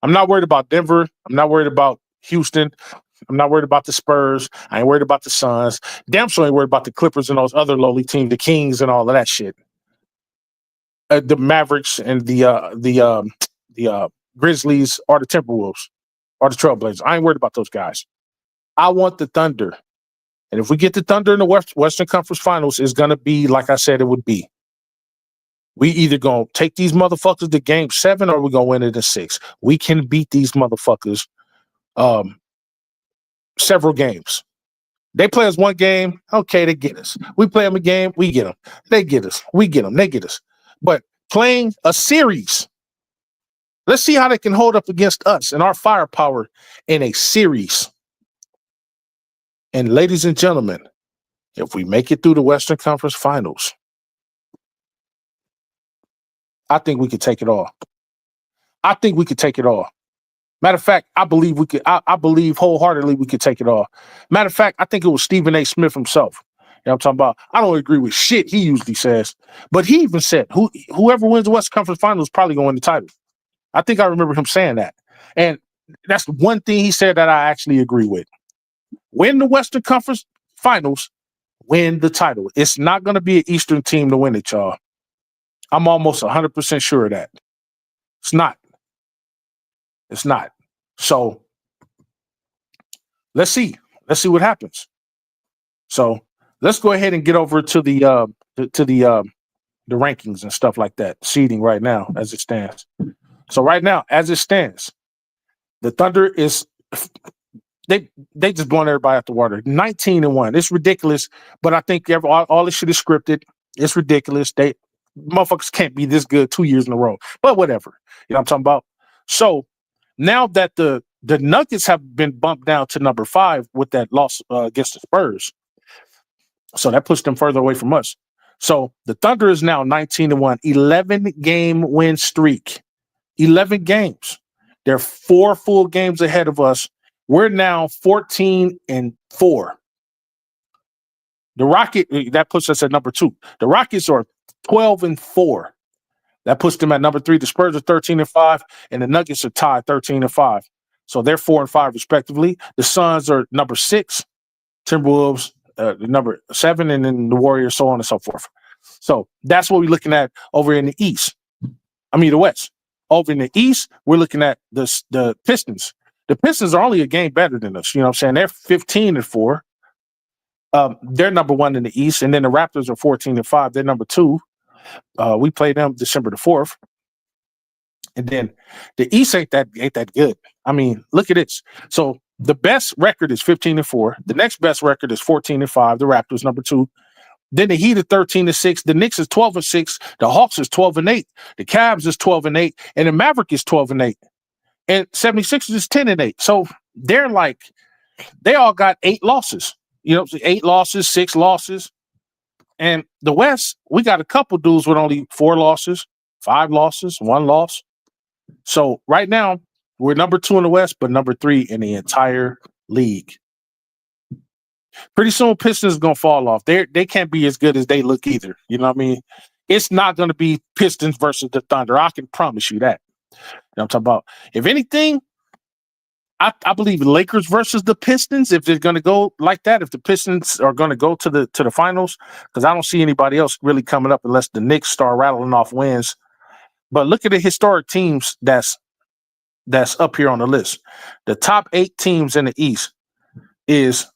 I'm not worried about Denver. I'm not worried about Houston. I'm not worried about the Spurs. I ain't worried about the Suns. Damn sure ain't worried about the Clippers and those other lowly teams, the Kings and all of that shit. The Mavericks and the Grizzlies or the Timberwolves or the Trailblazers. I ain't worried about those guys. I want the Thunder. And if we get the Thunder in the Western Conference Finals, it's going to be like I said it would be. We either going to take these motherfuckers to game 7 or we're going to win it in 6. We can beat these motherfuckers several games. They play us one game, okay, they get us. We play them a game, we get them. They get us. We get them, they get us. But playing a series, let's see how they can hold up against us and our firepower in a series. And ladies and gentlemen, if we make it through the Western Conference Finals, I think we could take it all. I think we could take it all. Matter of fact, I believe we could. I believe wholeheartedly we could take it all. Matter of fact, I think it was Stephen A. Smith himself. You know what I'm talking about? I don't agree with shit he usually says, but he even said whoever wins the Western Conference Finals is probably going to win the title. I think I remember him saying that, and that's one thing he said that I actually agree with. Win the Western Conference Finals, win the title. It's not going to be an Eastern team to win it, y'all. I'm almost 100% sure of that. It's not. It's not. So let's see. Let's see what happens. So let's go ahead and get over to the rankings and stuff like that. Seeding right now as it stands. So right now, as it stands, the Thunder is they just blowing everybody out the water. 19-1. It's ridiculous, but I think all this shit is scripted. It's ridiculous. Motherfuckers can't be this good 2 years in a row. But whatever. You know what I'm talking about? So now that the Nuggets have been bumped down to number 5 with that loss against the Spurs. So that pushed them further away from us. So the Thunder is now 19-1, 11-game win streak. 11 games. They're 4 full games ahead of us. We're now 14-4. The Rockets, that puts us at number 2. The Rockets are 12-4. That puts them at number 3. The Spurs are 13-5, and the Nuggets are tied 13-5. So they're 4-5 respectively. The Suns are number 6. Timberwolves number 7, and then the Warriors, so on and so forth. So that's what we're looking at over in the East. The West. Over in the East, we're looking at the Pistons. The Pistons are only a game better than us. You know what I'm saying? They're 15-4. They're number 1 in the East, and then the Raptors are 14-5. They're number 2. We play them December the 4th. And then the East ain't that good. Look at this. So the best record is 15-4. The next best record is 14-5. The Raptors number 2. Then the Heat is 13-6. The Knicks is 12-6. The Hawks is 12-8. The Cavs is 12-8, and the Maverick is 12-8. And 76ers is 10-8. So they're like, they all got 8 losses. 8 losses, 6 losses. And the West, we got a couple dudes with only 4 losses, 5 losses, 1 loss. So right now, we're number 2 in the West, but number 3 in the entire league. Pretty soon, Pistons is gonna fall off. They can't be as good as they look either. You know what I mean? It's not gonna be Pistons versus the Thunder. I can promise you that. I'm talking about. If anything, I believe Lakers versus the Pistons. If they're gonna go like that, if the Pistons are gonna go to the finals, because I don't see anybody else really coming up unless the Knicks start rattling off wins. But look at the historic teams that's up here on the list. The top 8 teams in the East is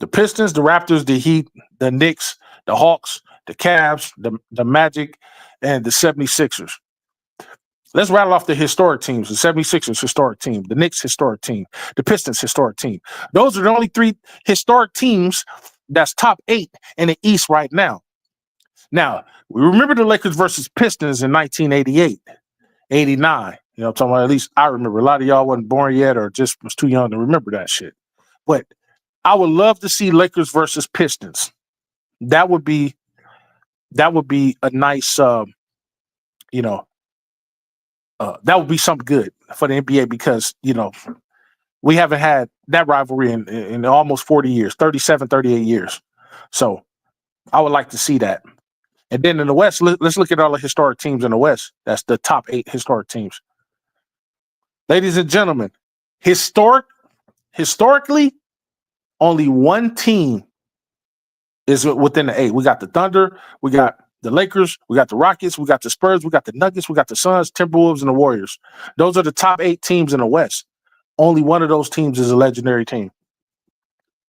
the Pistons, the Raptors, the Heat, the Knicks, the Hawks, the Cavs, the Magic, and the 76ers. Let's rattle off the historic teams. The 76ers historic team, the Knicks historic team, the Pistons historic team. Those are the only 3 historic teams that's top 8 in the East right now. Now, we remember the Lakers versus Pistons in 1988, 89. I'm talking about, at least I remember. A lot of y'all wasn't born yet or just was too young to remember that shit. But I would love to see Lakers versus Pistons. That would be a nice, that would be something good for the NBA because, we haven't had that rivalry in almost 40 years, 37, 38 years. So I would like to see that. And then in the West, let's look at all the historic teams in the West. That's the top 8 historic teams. Ladies and gentlemen, historically, only one team is within the 8. We got the Thunder, we got the Lakers, we got the Rockets, we got the Spurs, we got the Nuggets, we got the Suns, Timberwolves, and the Warriors. Those are the top 8 teams in the West. Only one of those teams is a legendary team.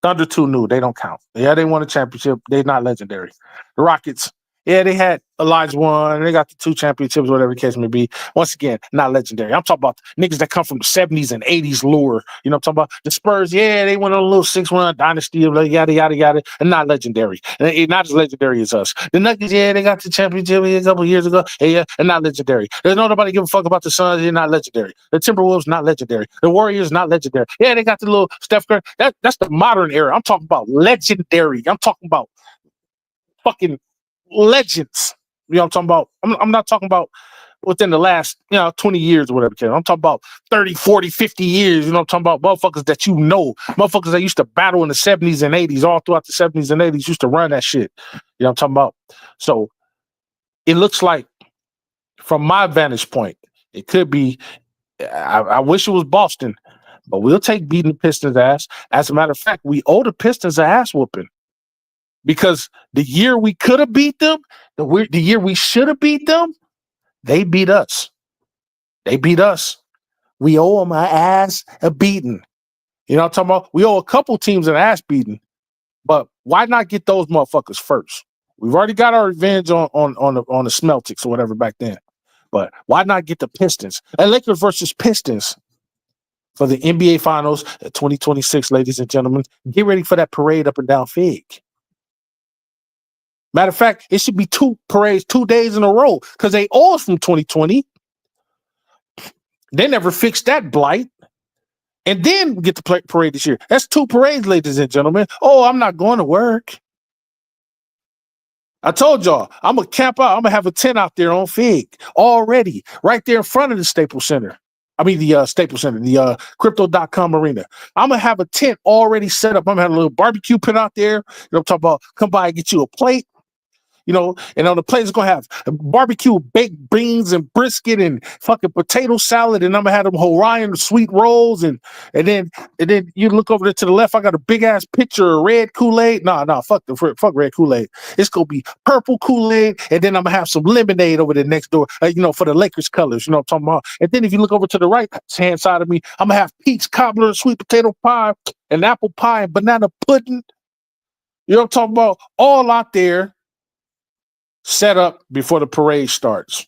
Thunder too new. They don't count. Yeah, they won a championship. They're not legendary. The Rockets, yeah, they had Elijah one. They got the 2 championships, whatever the case may be. Once again, not legendary. I'm talking about niggas that come from the 70s and 80s lure. I'm talking about the Spurs. Yeah, they went on a little 6-1 dynasty, yada, yada, yada, and not legendary. And not as legendary as us. The Nuggets, yeah, they got the championship a couple years ago. Yeah, and not legendary. There's nobody give a fuck about the Suns. They're not legendary. The Timberwolves, not legendary. The Warriors, not legendary. Yeah, they got the little Steph Curry. That's the modern era. I'm talking about legendary. I'm talking about fucking legends. I'm talking about. I'm not talking about within the last 20 years or whatever. I'm talking about 30, 40, 50 years. I'm talking about motherfuckers that motherfuckers that used to battle in the 70s and 80s, all throughout the 70s and 80s, used to run that shit. I'm talking about. So it looks like, from my vantage point, it could be. I wish it was Boston, but we'll take beating the Pistons' ass. As a matter of fact, we owe the Pistons an ass whooping. Because the year we could have beat them, the year we should have beat them, they beat us. They beat us. We owe them an ass a beating. I'm talking about? We owe a couple teams an ass beating, but why not get those motherfuckers first? We've already got our revenge on the Celtics or whatever back then, but why not get the Pistons? And Lakers versus Pistons for the NBA Finals 2026, ladies and gentlemen. Get ready for that parade up and down Fig. Matter of fact, it should be 2 parades 2 days in a row because they owe us from 2020. They never fixed that blight. And then we get the parade this year. That's 2 parades, ladies and gentlemen. Oh, I'm not going to work. I told y'all, I'm going to camp out. I'm going to have a tent out there on Fig already, right there in front of the Staples Center. The Staples Center, the Crypto.com arena. I'm going to have a tent already set up. I'm going to have a little barbecue pit out there. I'm talking about come by and get you a plate. And on the plate, it's going to have barbecue baked beans and brisket and fucking potato salad. And I'm going to have them Hawaiian sweet rolls. And then you look over there to the left, I got a big ass picture of red Kool-Aid. Fuck red Kool-Aid. It's going to be purple Kool-Aid. And then I'm going to have some lemonade over there next door, for the Lakers colors. You know what I'm talking about? And then if you look over to the right hand side of me, I'm going to have peach cobbler, sweet potato pie, and apple pie, and banana pudding. You know what I'm talking about? All out there. Set up before the parade starts.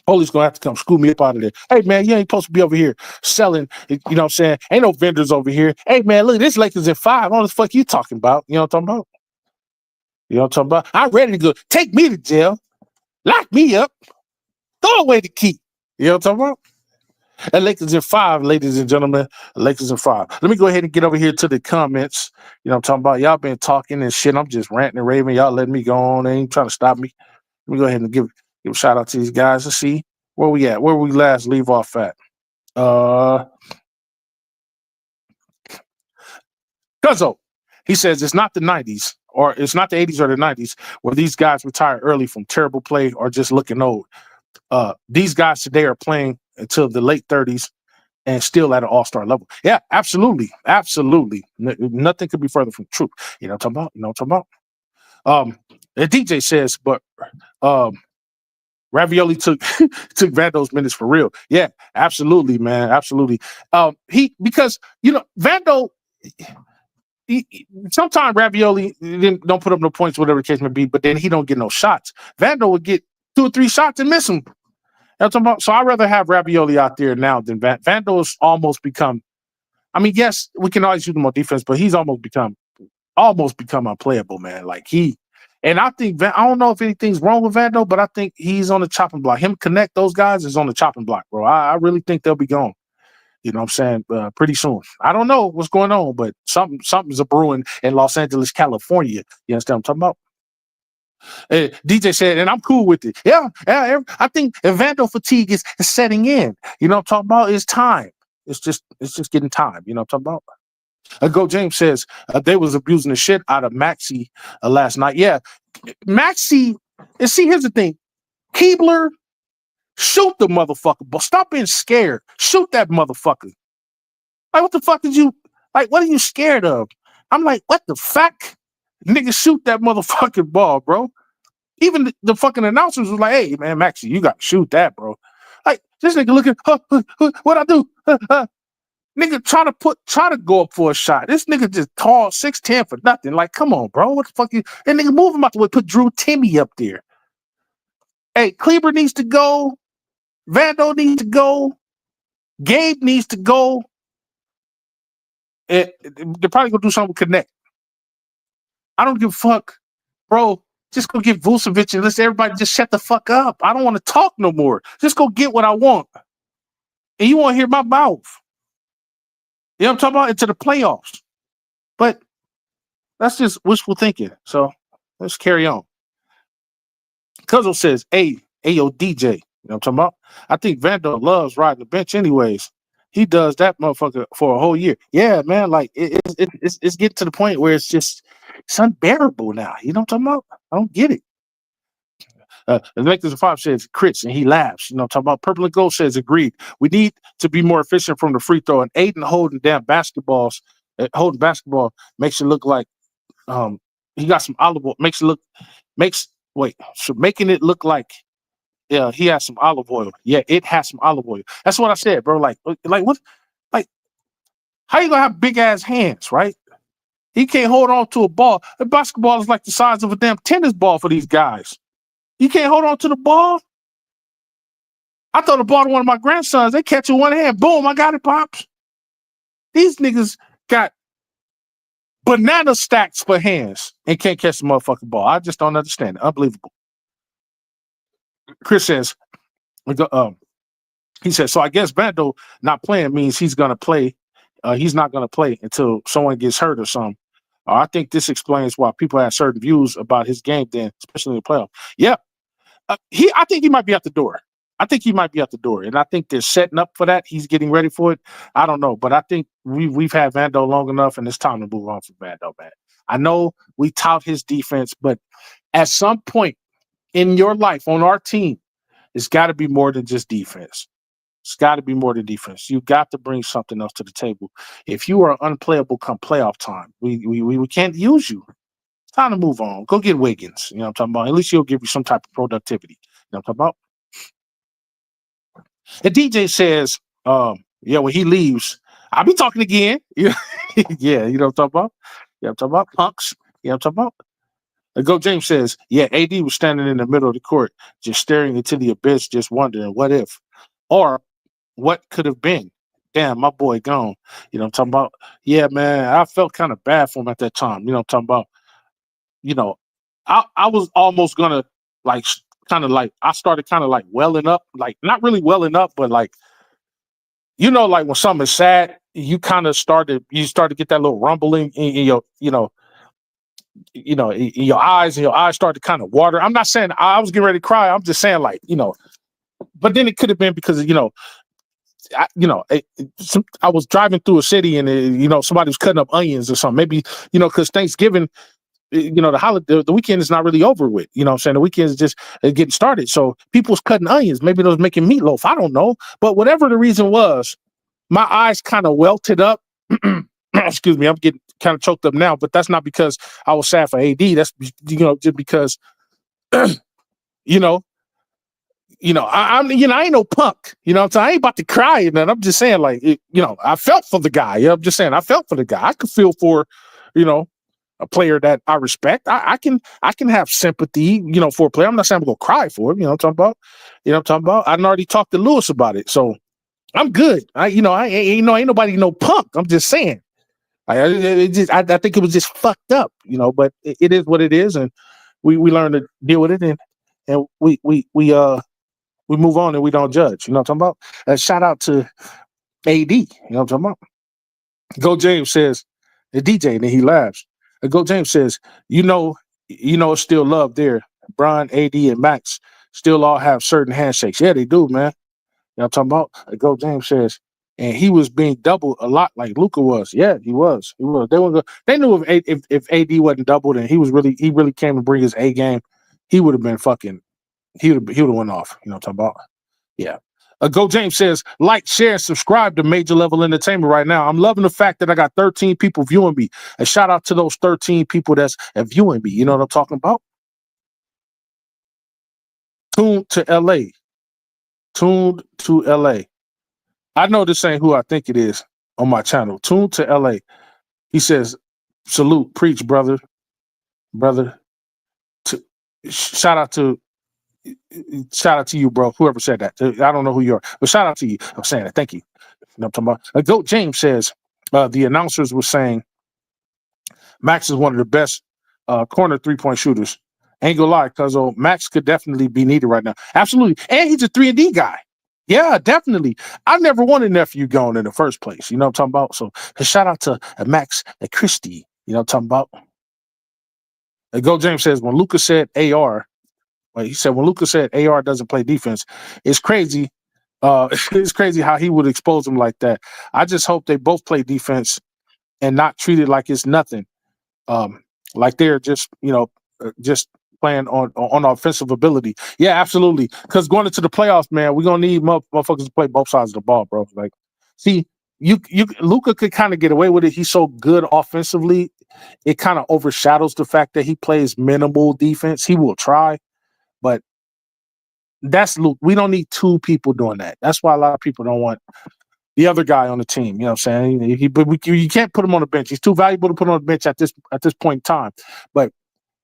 Police gonna have to come screw me up out of there. Hey man, you ain't supposed to be over here selling. You know what I'm saying? Ain't no vendors over here. Hey man, look, this Lakers in 5. What the fuck you talking about? You know what I'm talking about? I'm ready to go. Take me to jail. Lock me up. Throw away the key. You know what I'm talking about? And Lakers in 5, ladies and gentlemen. Lakers in 5. Let me go ahead and get over here to the comments. You know what I'm talking about? Y'all been talking and shit. I'm just ranting and raving. Y'all letting me go on. They ain't trying to stop me. Let me go ahead and give a shout out to these guys. Let's see where we at. Where we last leave off at. Cuzzo, he says it's not the 90s or it's not the 80s or the 90s where these guys retire early from terrible play or just looking old. These guys today are playing until the late 30s and still at an all-star level. Yeah, absolutely. Absolutely. Nothing could be further from truth. You know what I'm talking about? The DJ says, but Ravioli took Vando's minutes for real. Yeah, absolutely, man. Absolutely. Because Vando, sometimes Ravioli don't put up no points, whatever the case may be, but then he don't get no shots. Vando would get 2 or 3 shots and miss them. So I'd rather have Ravioli out there now than Vando's almost become. I mean, yes, we can always use him on defense, but he's almost become unplayable, man. And I think I don't know if anything's wrong with Vando, but I think he's on the chopping block. Him connect those guys is on the chopping block, bro. I really think they'll be gone. You know what I'm saying? Pretty soon. I don't know what's going on, but something's a brewing in Los Angeles, California. You understand what I'm talking about? DJ said, and I'm cool with it. Yeah. I think Vando fatigue is setting in. You know what I'm talking about? It's time. It's just getting time. You know what I'm talking about? Go James says they was abusing the shit out of Maxey last night. Yeah, Maxey. And see, here's the thing: Keebler, shoot the motherfucker, but stop being scared. Shoot that motherfucker. Like, what the fuck did you like? What are you scared of? I'm like, what the fuck, nigga? Shoot that motherfucking ball, bro. Even the fucking announcers was like, hey man, Maxey, you got to shoot that, bro. Like this nigga looking, what I do? Nigga try to go up for a shot. This nigga just tall 6'10" for nothing. Like, come on, bro. What the fuck that nigga move him out the way, put Drew Timmy up there. Hey, Kleber needs to go. Vando needs to go. Gabe needs to go. They're probably gonna do something with Connect. I don't give a fuck, bro. Just go get Vucevic and let everybody just shut the fuck up. I don't want to talk no more. Just go get what I want. And you want to hear my mouth. You know what I'm talking about? Into the playoffs. But that's just wishful thinking. So let's carry on. Cuzzo says, hey, yo, DJ. You know what I'm talking about? I think Vando loves riding the bench anyways. He does that motherfucker for a whole year. Yeah, man, like it's getting to the point where it's unbearable now. You know what I'm talking about? I don't get it. The Lakers of 5 says crits and he laughs. You know what I'm talking about? Purple and Gold says agreed. We need to be more efficient from the free throw. And Aiden holding basketball makes it look like he got some olive oil. Making it look like he has some olive oil. Yeah, it has some olive oil. That's what I said, bro. Like what? Like, how you gonna have big ass hands, right? He can't hold on to a ball. A basketball is like the size of a damn tennis ball for these guys. You can't hold on to the ball? I throw the ball to one of my grandsons. They catch it one hand. Boom, I got it, Pops. These niggas got banana stacks for hands and can't catch the motherfucking ball. I just don't understand it. Unbelievable. Chris says, he says, so I guess Vando not playing means he's going to play. He's not going to play until someone gets hurt or something. I think this explains why people have certain views about his game then, especially in the playoff. Yeah. I think he might be out the door. And I think they're setting up for that. He's getting ready for it. I don't know, but I think we've had Vando long enough, and it's time to move on from Vando, man. I know we tout his defense, but at some point in your life on our team, it's got to be more than just defense. It's got to be more than defense. You got to bring something else to the table. If you are unplayable come playoff time, we can't use you. It's time to move on. Go get Wiggins. You know what I'm talking about? At least he'll give you some type of productivity. You know what I'm talking about? And DJ says, yeah, when he leaves, I'll be talking again. Yeah, you know what I'm talking about? Yeah, I'm talking about punks. Yeah, I'm talking about. And Go James says, yeah, AD was standing in the middle of the court, just staring into the abyss, just wondering what if, or what could have been. Damn, my boy gone. You know what I'm talking about? Yeah, man, I felt kind of bad for him at that time. You know what I'm talking about? You know, I was almost gonna like kind of like I started kind of like welling up, like not really welling up, but like like when something's sad, you kind of start to get that little rumbling in your in your eyes, and your eyes start to kind of water. I'm not saying I was getting ready to cry. I'm just saying like but then it could have been because I was driving through a city and somebody was cutting up onions or something. Maybe because Thanksgiving, the holiday, the weekend is not really over with. You know what I'm saying? The weekend is just getting started. So people was cutting onions. Maybe they was making meatloaf. I don't know. But whatever the reason was, my eyes kind of welted up. Excuse me, I'm getting kind of choked up now, but that's not because I was sad for AD. That's just because you know I ain't no punk. You know what I'm saying? I ain't about to cry and then I'm just saying like I felt for the guy. I'm just saying I felt for the guy. I could feel for a player that I respect. I can have sympathy, for a player. I'm not saying I'm gonna cry for him. You know what I'm talking about? You know what I'm talking about? I done already talked to Lewis about it, so I'm good. Ain't nobody no punk. I'm just saying. I think it was just fucked up, but it is what it is, and we learn to deal with it, and we move on and we don't judge. You know what I'm talking about? Shout out to AD. You know what I'm talking about? Go James says the DJ, and then he laughs. Go James says, it's still love there. Brian, AD, and Max still all have certain handshakes. Yeah, they do, man. You know what I'm talking about? Go James says, and he was being doubled a lot like Luka was. Yeah, he was. He was. They knew if AD wasn't doubled and he really came to bring his A game, he would have been fucking. He would have went off. You know what I'm talking about? Yeah. Go James says, like, share, and subscribe to Major Level Entertainment right now. I'm loving the fact that I got 13 people viewing me. A shout out to those 13 people that's viewing me. You know what I'm talking about? Tuned to LA. Tuned to LA. I know this ain't who I think it is on my channel. Tuned to LA. He says, salute, preach, brother. Brother. Shout out to you, bro. Whoever said that. I don't know who you are, but shout out to you. I'm saying it. Thank you. You know what I'm talking about? Goat James says the announcers were saying Max is one of the best corner 3-point shooters. Ain't gonna lie, cuz Max could definitely be needed right now. Absolutely. And he's a 3-and-D guy. Yeah, definitely. I never wanted nephew going in the first place. You know what I'm talking about? So shout out to Max Christie. You know what I'm talking about? Goat James says when Luka said AR, he said when Luka said AR doesn't play defense, it's crazy. It's crazy how he would expose him like that. I just hope they both play defense and not treat it like it's nothing. Like they're just just playing on offensive ability. Yeah, absolutely. Because going into the playoffs, man, we're gonna need motherfuckers to play both sides of the ball, bro. Like, see, you Luka could kind of get away with it. He's so good offensively, it kind of overshadows the fact that he plays minimal defense. He will try, but that's Luke. We don't need two people doing that. That's why a lot of people don't want the other guy on the team. You know what I'm saying? You can't put him on the bench. He's too valuable to put on the bench at this point in time. But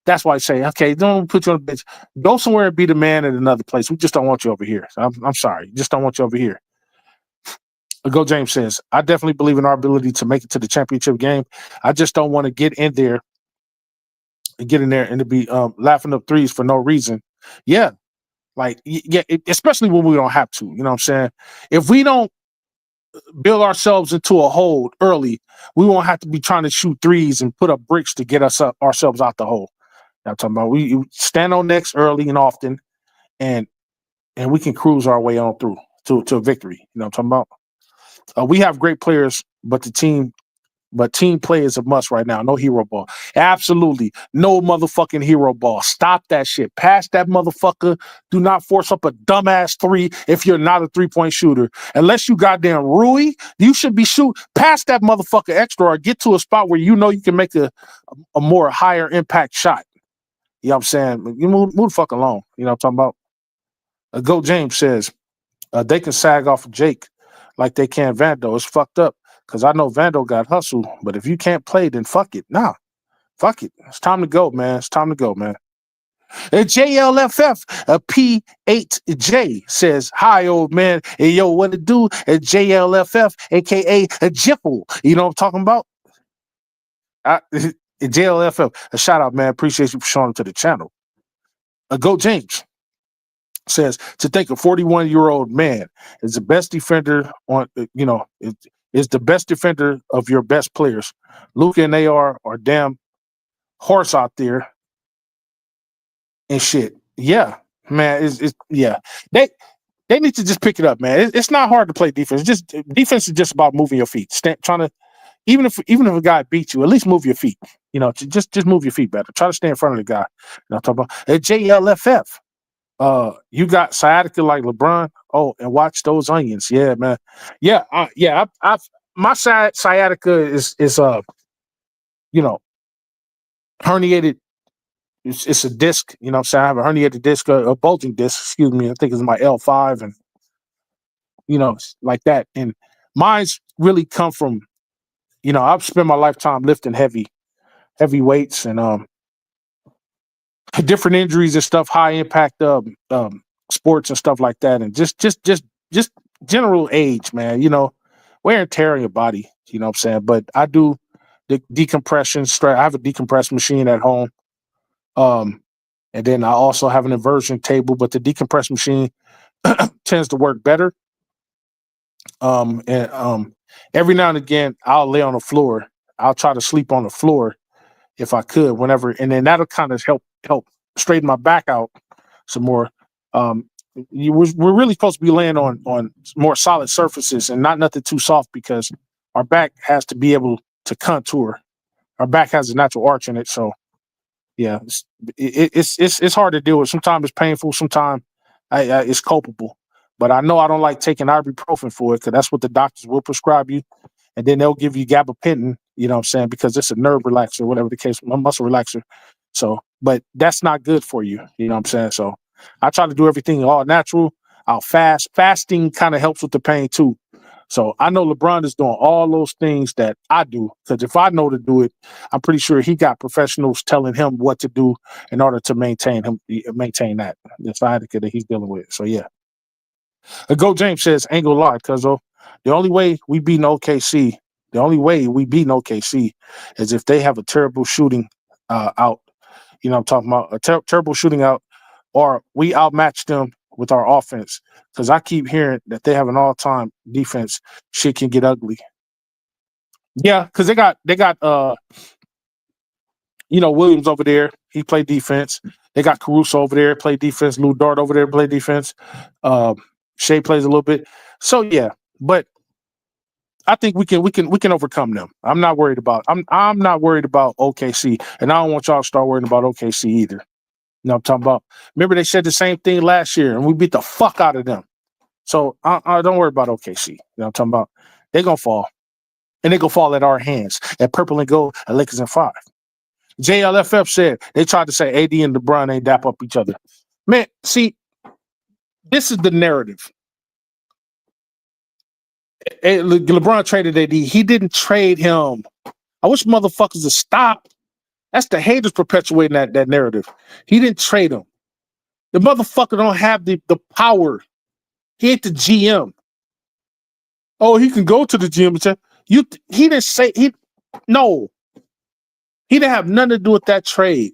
that's why I say, okay, don't put you on the bench. Go somewhere and be the man at another place. We just don't want you over here. I'm sorry. Just don't want you over here. Go James says, I definitely believe in our ability to make it to the championship game. I just don't want to get in there and to be laughing up threes for no reason. Yeah. Especially when we don't have to. You know what I'm saying? If we don't build ourselves into a hole early, we won't have to be trying to shoot threes and put up bricks to get ourselves out the hole. I'm talking about we stand on necks early and often, and we can cruise our way on through to a victory. You know what I'm talking about? We have great players, but the team but team play is a must right now. No hero ball. Absolutely. No motherfucking hero ball. Stop that shit. Pass that motherfucker. Do not force up a dumbass three if you're not a three-point shooter. Unless you goddamn Rui, you should be shoot past that motherfucker extra or get to a spot where you know you can make a more higher impact shot. You know what I'm saying? You move the fuck along. You know what I'm talking about? Goat James says, they can sag off of Jake like they can Vando. It's fucked up because I know Vando got hustle, but if you can't play, then fuck it. Nah, fuck it. It's time to go, man. It's time to go, man. JLFF, P8J says, hi, old man. Hey, yo, what it do? JLFF, a.k.a. a Jipple. You know what I'm talking about? JLFF, a shout out, man. Appreciate you for showing up to the channel. Goat James says, to think a 41-year-old man is the best defender on, is the best defender of your best players. Luka and AR are damn horse out there and shit. Yeah, man. Yeah. They need to just pick it up, man. It's not hard to play defense. Defense is just about moving your feet. Trying to even if a guy beats you, at least move your feet. You know, just move your feet better. Try to stay in front of the guy. You know, talk about JLFF. You got sciatica like LeBron. Oh, and watch those onions. Yeah, man. Yeah, I've my sciatica is herniated. It's a disc. You know what I'm saying? I have a herniated disc, a bulging disc. Excuse me. I think it's my L5, and like that. And mine's really come from. I've spent my lifetime lifting heavy weights and different injuries and stuff, high impact sports and stuff like that, and just general age, man. Wear and tear on your body. You know what I'm saying? But I do the decompression. I have a decompression machine at home, and then I also have an inversion table. But the decompression machine tends to work better. Every now and again, I'll lay on the floor. I'll try to sleep on the floor if I could, whenever, and then that'll kind of help straighten my back out some more. We're really supposed to be laying on more solid surfaces and not nothing too soft, because our back has to be able to contour. Our back has a natural arch in it, so yeah, it's hard to deal with. Sometimes it's painful. Sometimes it's culpable. But I know I don't like taking ibuprofen for it, because that's what the doctors will prescribe you. And then they'll give you gabapentin, you know what I'm saying, because it's a nerve relaxer, whatever the case, a muscle relaxer. So, but that's not good for you, you know what I'm saying? So I try to do everything all natural. I'll fast. Fasting kind of helps with the pain too. So I know LeBron is doing all those things that I do, because if I know to do it, I'm pretty sure he got professionals telling him what to do in order to maintain that, the sciatica that he's dealing with. So yeah. Go James says, ain't gonna lie, cuzzo. The only way we beat OKC is if they have a terrible shooting out. You know what I'm talking about? A terrible shooting out, or we outmatch them with our offense. Because I keep hearing that they have an all-time defense. Shit can get ugly. Yeah, because they got Williams over there. He played defense. They got Caruso over there, play defense. Lou Dart over there, play defense. Shea plays a little bit. So yeah, but I think we can overcome them. I'm not worried about OKC, and I don't want y'all to start worrying about OKC either. You know what I'm talking about? Remember, they said the same thing last year, and we beat the fuck out of them. So I don't worry about OKC. You know what I'm talking about? They're gonna fall, and they're gonna fall at our hands. At purple and gold, at Lakers in 5. JLFF said they tried to say AD and LeBron ain't dap up each other. Man, see, this is the narrative. LeBron traded AD. He didn't trade him. I wish motherfuckers would stop. That's the haters perpetuating that narrative. He didn't trade him. The motherfucker don't have the power. He ain't the GM. Oh, he can go to the GM and say, he didn't say, no. He didn't have nothing to do with that trade.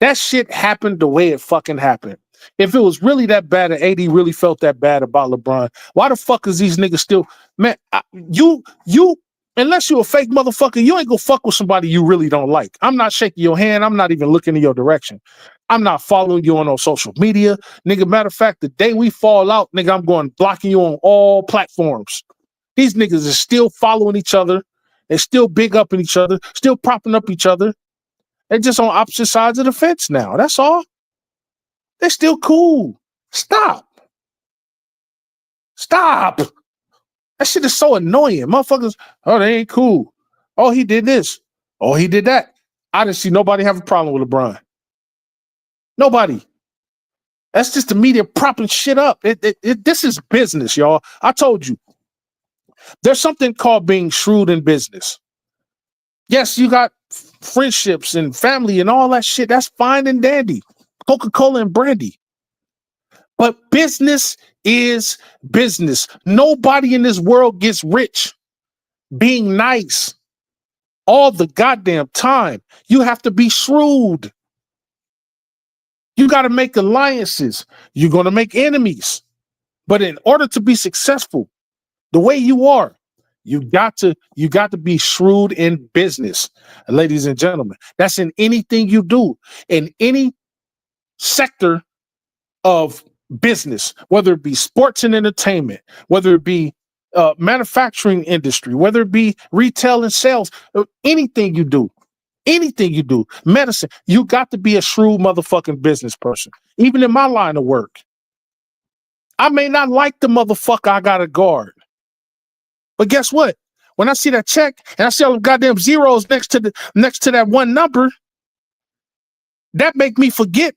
That shit happened the way it fucking happened. If it was really that bad and AD really felt that bad about LeBron, why the fuck is these niggas still, man, you, unless you a fake motherfucker, you ain't gonna fuck with somebody you really don't like. I'm not shaking your hand. I'm not even looking in your direction. I'm not following you on social media. Nigga, matter of fact, the day we fall out, nigga, I'm going blocking you on all platforms. These niggas is still following each other. They're still big up in each other, still propping up each other. They're just on opposite sides of the fence now. That's all. They're still cool. Stop. Stop. That shit is so annoying. Motherfuckers, oh, they ain't cool. Oh, he did this. Oh, he did that. I didn't see nobody have a problem with LeBron. Nobody. That's just the media propping shit up. This is business, y'all. I told you. There's something called being shrewd in business. Yes, you got friendships and family and all that shit. That's fine and dandy. Coca-Cola and brandy. But business is business. Nobody in this world gets rich being nice all the goddamn time. You have to be shrewd. You got to make alliances. You're going to make enemies. But in order to be successful, the way you are, you got to be shrewd in business, ladies and gentlemen. That's in anything you do, in any sector of business, whether it be sports and entertainment, whether it be manufacturing industry, whether it be retail and sales, anything you do, medicine, you got to be a shrewd motherfucking business person. Even in my line of work, I may not like the motherfucker I got to guard, but guess what? When I see that check and I see all the goddamn zeros next to that one number, that make me forget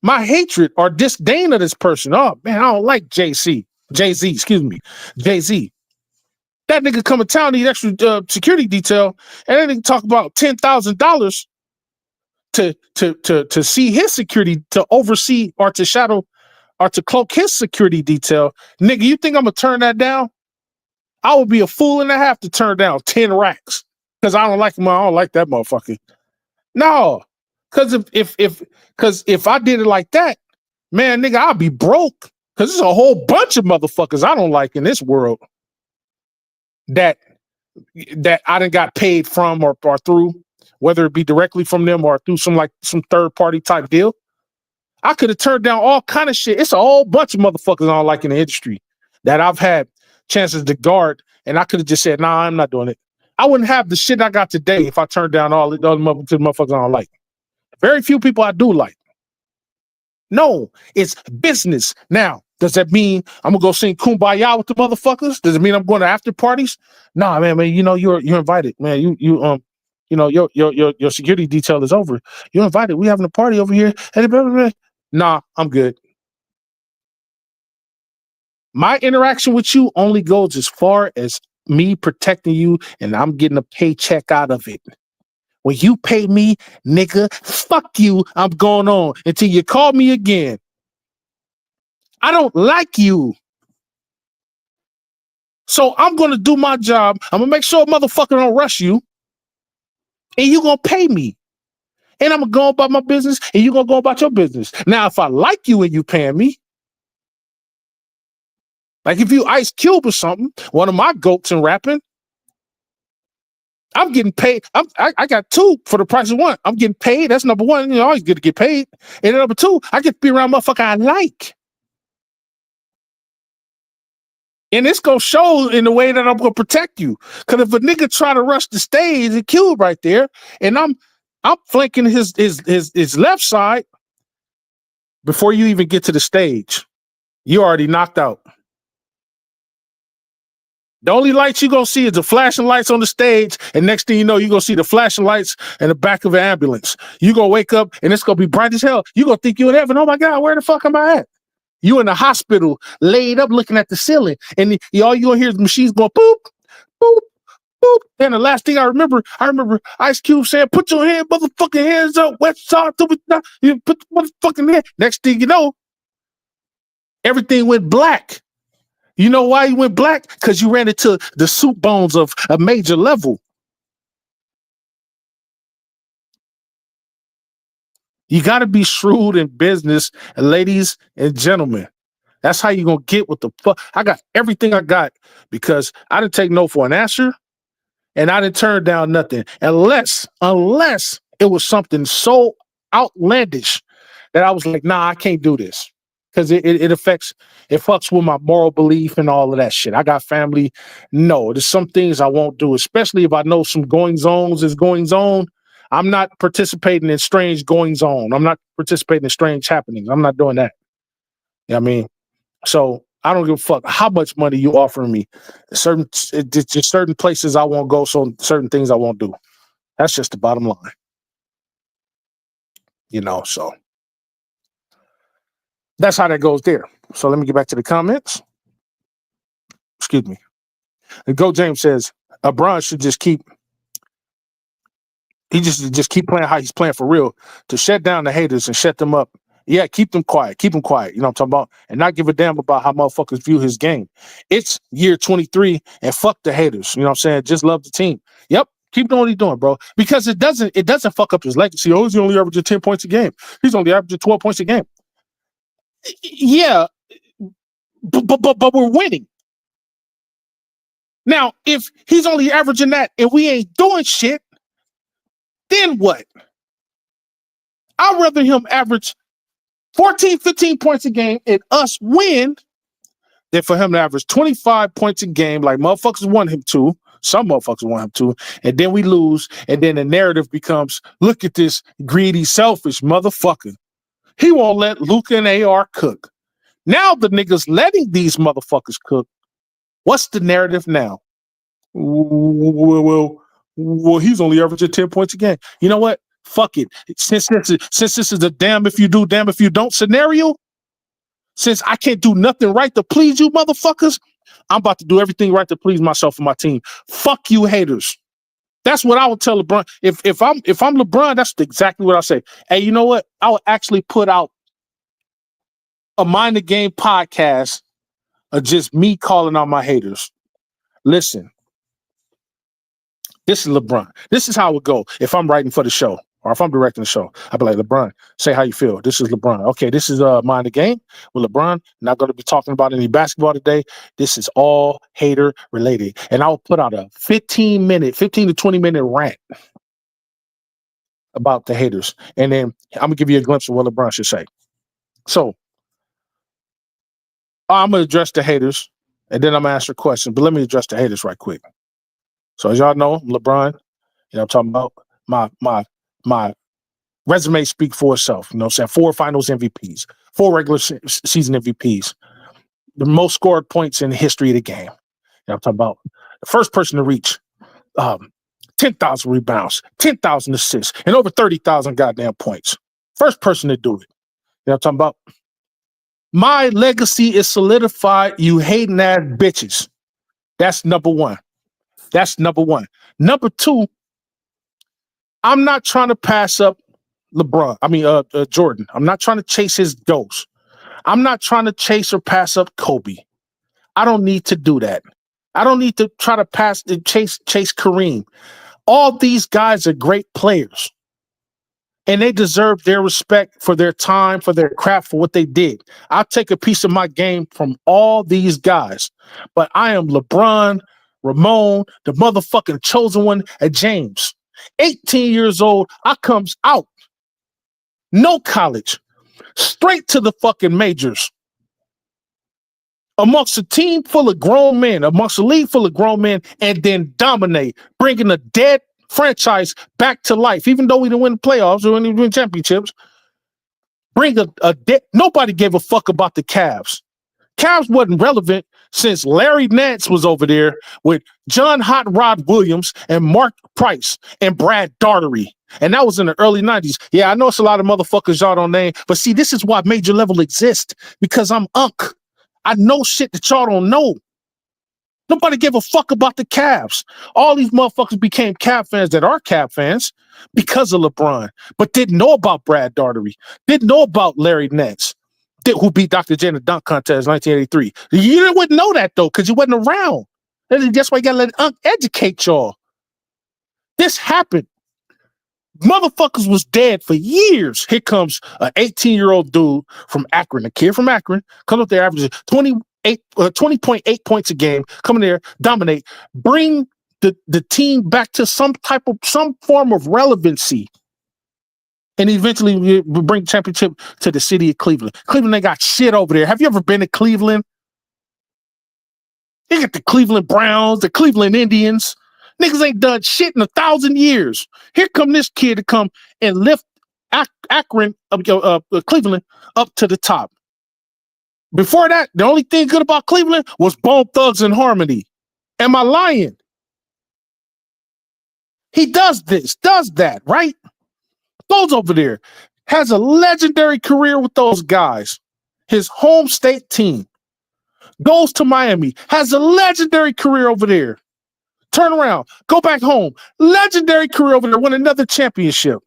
my hatred or disdain of this person. Oh man, I don't like Jay-Z. Jay-Z. That nigga come to town, need extra security detail, and then they talk about $10,000 to see his security, to oversee or to shadow or to cloak his security detail. Nigga, you think I'm gonna turn that down? I would be a fool and a half to turn down 10 racks because I don't like him. I don't like that motherfucker. No, because if I did it like that, man, nigga, I'll be broke. Because there's a whole bunch of motherfuckers I don't like in this world that I done got paid from or through, whether it be directly from them or through some third party type deal. I could have turned down all kind of shit. It's a whole bunch of motherfuckers I don't like in the industry that I've had chances to guard, and I could have just said, nah, I'm not doing it. I wouldn't have the shit I got today if I turned down all the motherfuckers I don't like. Very few people I do like. No, it's business. Now, does that mean I'm gonna go sing Kumbaya with the motherfuckers? Does it mean I'm going to after parties? Nah, man, you know, you're invited, man. You know, your security detail is over. You're invited. We having a party over here. Nah, I'm good. My interaction with you only goes as far as me protecting you, and I'm getting a paycheck out of it. When you pay me, nigga, fuck you. I'm going on until you call me again. I don't like you. So I'm going to do my job. I'm going to make sure a motherfucker don't rush you. And you going to pay me. And I'm going to go about my business, and you going to go about your business. Now, if I like you and you paying me, like if you Ice Cube or something, one of my goats in rapping, I'm getting paid. I got two for the price of one. I'm getting paid. That's number one. You always good to get paid. And number two, I get to be around motherfucker I like. And it's going to show in the way that I'm going to protect you. Because if a nigga try to rush the stage and Cube right there, and I'm flanking his left side, before you even get to the stage, you already knocked out. The only lights you're going to see is the flashing lights on the stage, and next thing you know, you're going to see the flashing lights in the back of an ambulance. You're going to wake up, and it's going to be bright as hell. You're going to think you're in heaven. Oh, my God, where the fuck am I at? You in the hospital, laid up looking at the ceiling, and all you're going to hear is the machines going boop, boop, boop. And the last thing I remember Ice Cube saying, put your motherfucking hands up, west side, you put the motherfucking hand. Next thing you know, everything went black. You know why you went black? Because you ran into the soup bones of a major level. You got to be shrewd in business, ladies and gentlemen. That's how you're going to get what the fuck. I got everything I got because I didn't take no for an answer, and I didn't turn down nothing unless it was something so outlandish that I was like, nah, I can't do this. because it fucks with my moral belief and all of that shit. I got family. No, there's some things I won't do, especially if I know some goings on is goings on. I'm not participating in strange goings on. I'm not participating in strange happenings. I'm not doing that. You know what I mean? So I don't give a fuck how much money you offering me. It's just certain places I won't go, so certain things I won't do. That's just the bottom line. You know, so that's how that goes there. So let me get back to the comments. Excuse me. And Go James says, LeBron should just keep keep playing how he's playing for real to shut down the haters and shut them up. Yeah, keep them quiet. Keep them quiet. You know what I'm talking about? And not give a damn about how motherfuckers view his game. It's year 23 and fuck the haters. You know what I'm saying? Just love the team. Yep. Keep doing what he's doing, bro. Because it doesn't fuck up his legacy. Oh, he's only averaging 10 points a game. He's only averaging 12 points a game. Yeah, but we're winning. Now, if he's only averaging that and we ain't doing shit, then what? I'd rather him average 14, 15 points a game and us win than for him to average 25 points a game like motherfuckers want him to. Some motherfuckers want him to. And then we lose. And then the narrative becomes, look at this greedy, selfish motherfucker. He won't let Luka and AR cook. Now the niggas letting these motherfuckers cook. What's the narrative now? Well, he's only averaging 10 points a game. You know what? Fuck it. Since this is a damn if you do, damn if you don't scenario, since I can't do nothing right to please you motherfuckers, I'm about to do everything right to please myself and my team. Fuck you haters. That's what I would tell LeBron. If I'm LeBron, that's exactly what I say. Hey, you know what? I would actually put out a Mind the Game podcast of just me calling out my haters. Listen, this is LeBron. This is how it would go if I'm writing for the show or if I'm directing the show. I'd be like, LeBron, say how you feel. This is LeBron. Okay, this is Mind the Game with LeBron. Not going to be talking about any basketball today. This is all hater related. And I'll put out a 15 to 20 minute rant about the haters. And then I'm going to give you a glimpse of what LeBron should say. So I'm going to address the haters and then I'm going to answer questions. But let me address the haters right quick. So as y'all know, I'm LeBron. You know, I'm talking about my resume speak for itself. You know what I'm saying? 4 finals MVPs, 4 regular season MVPs, the most scored points in the history of the game. You know, I'm talking about the first person to reach 10,000 rebounds, 10,000 assists, and over 30,000 goddamn points. First person to do it. You know what I'm talking about? My legacy is solidified, you hating ass bitches. That's number one. Number 2, I'm not trying to pass up Jordan. I'm not trying to chase his ghost. I'm not trying to chase or pass up Kobe. I don't need to do that. I don't need to try to chase Kareem. All these guys are great players. And they deserve their respect for their time, for their craft, for what they did. I'll take a piece of my game from all these guys. But I am LeBron, Ramon, the motherfucking chosen one, and James. 18 years old, I comes out. No college. Straight to the fucking majors. Amongst a team full of grown men, amongst a league full of grown men, and then dominate, bringing a dead franchise back to life. Even though we didn't win the playoffs or didn't win championships, bring a dead. Nobody gave a fuck about the Cavs. Cavs wasn't relevant since Larry Nance was over there with John Hot Rod Williams and Mark Price and Brad Daugherty. And that was in the early 90s. Yeah, I know it's a lot of motherfuckers y'all don't name, but see, this is why Major Level exists, because I'm Unc. I know shit that y'all don't know. Nobody gave a fuck about the Cavs. All these motherfuckers became Cav fans that are Cav fans because of LeBron, but didn't know about Brad Daugherty, didn't know about Larry Nance, who beat Dr. J in the dunk contest in 1983. You wouldn't know that, though, because you wasn't around. That's why you got to let Unc educate y'all. This happened. Motherfuckers was dead for years. Here comes an 18-year-old dude from Akron, a kid from Akron, comes up there, averages 20.8 points a game, come in there, dominate, bring the team back to some form of relevancy. And eventually we bring championship to the city of Cleveland. Cleveland, they got shit over there. Have you ever been to Cleveland? You got the Cleveland Browns, the Cleveland Indians. Niggas ain't done shit in 1,000 years. Here come this kid to come and lift Akron, Cleveland up to the top. Before that, the only thing good about Cleveland was Bone Thugs and Harmony. Am I lying? He does that, right? Goes over there, has a legendary career with those guys. His home state team goes to Miami, has a legendary career over there. Turn around, go back home, legendary career over there, win another championship.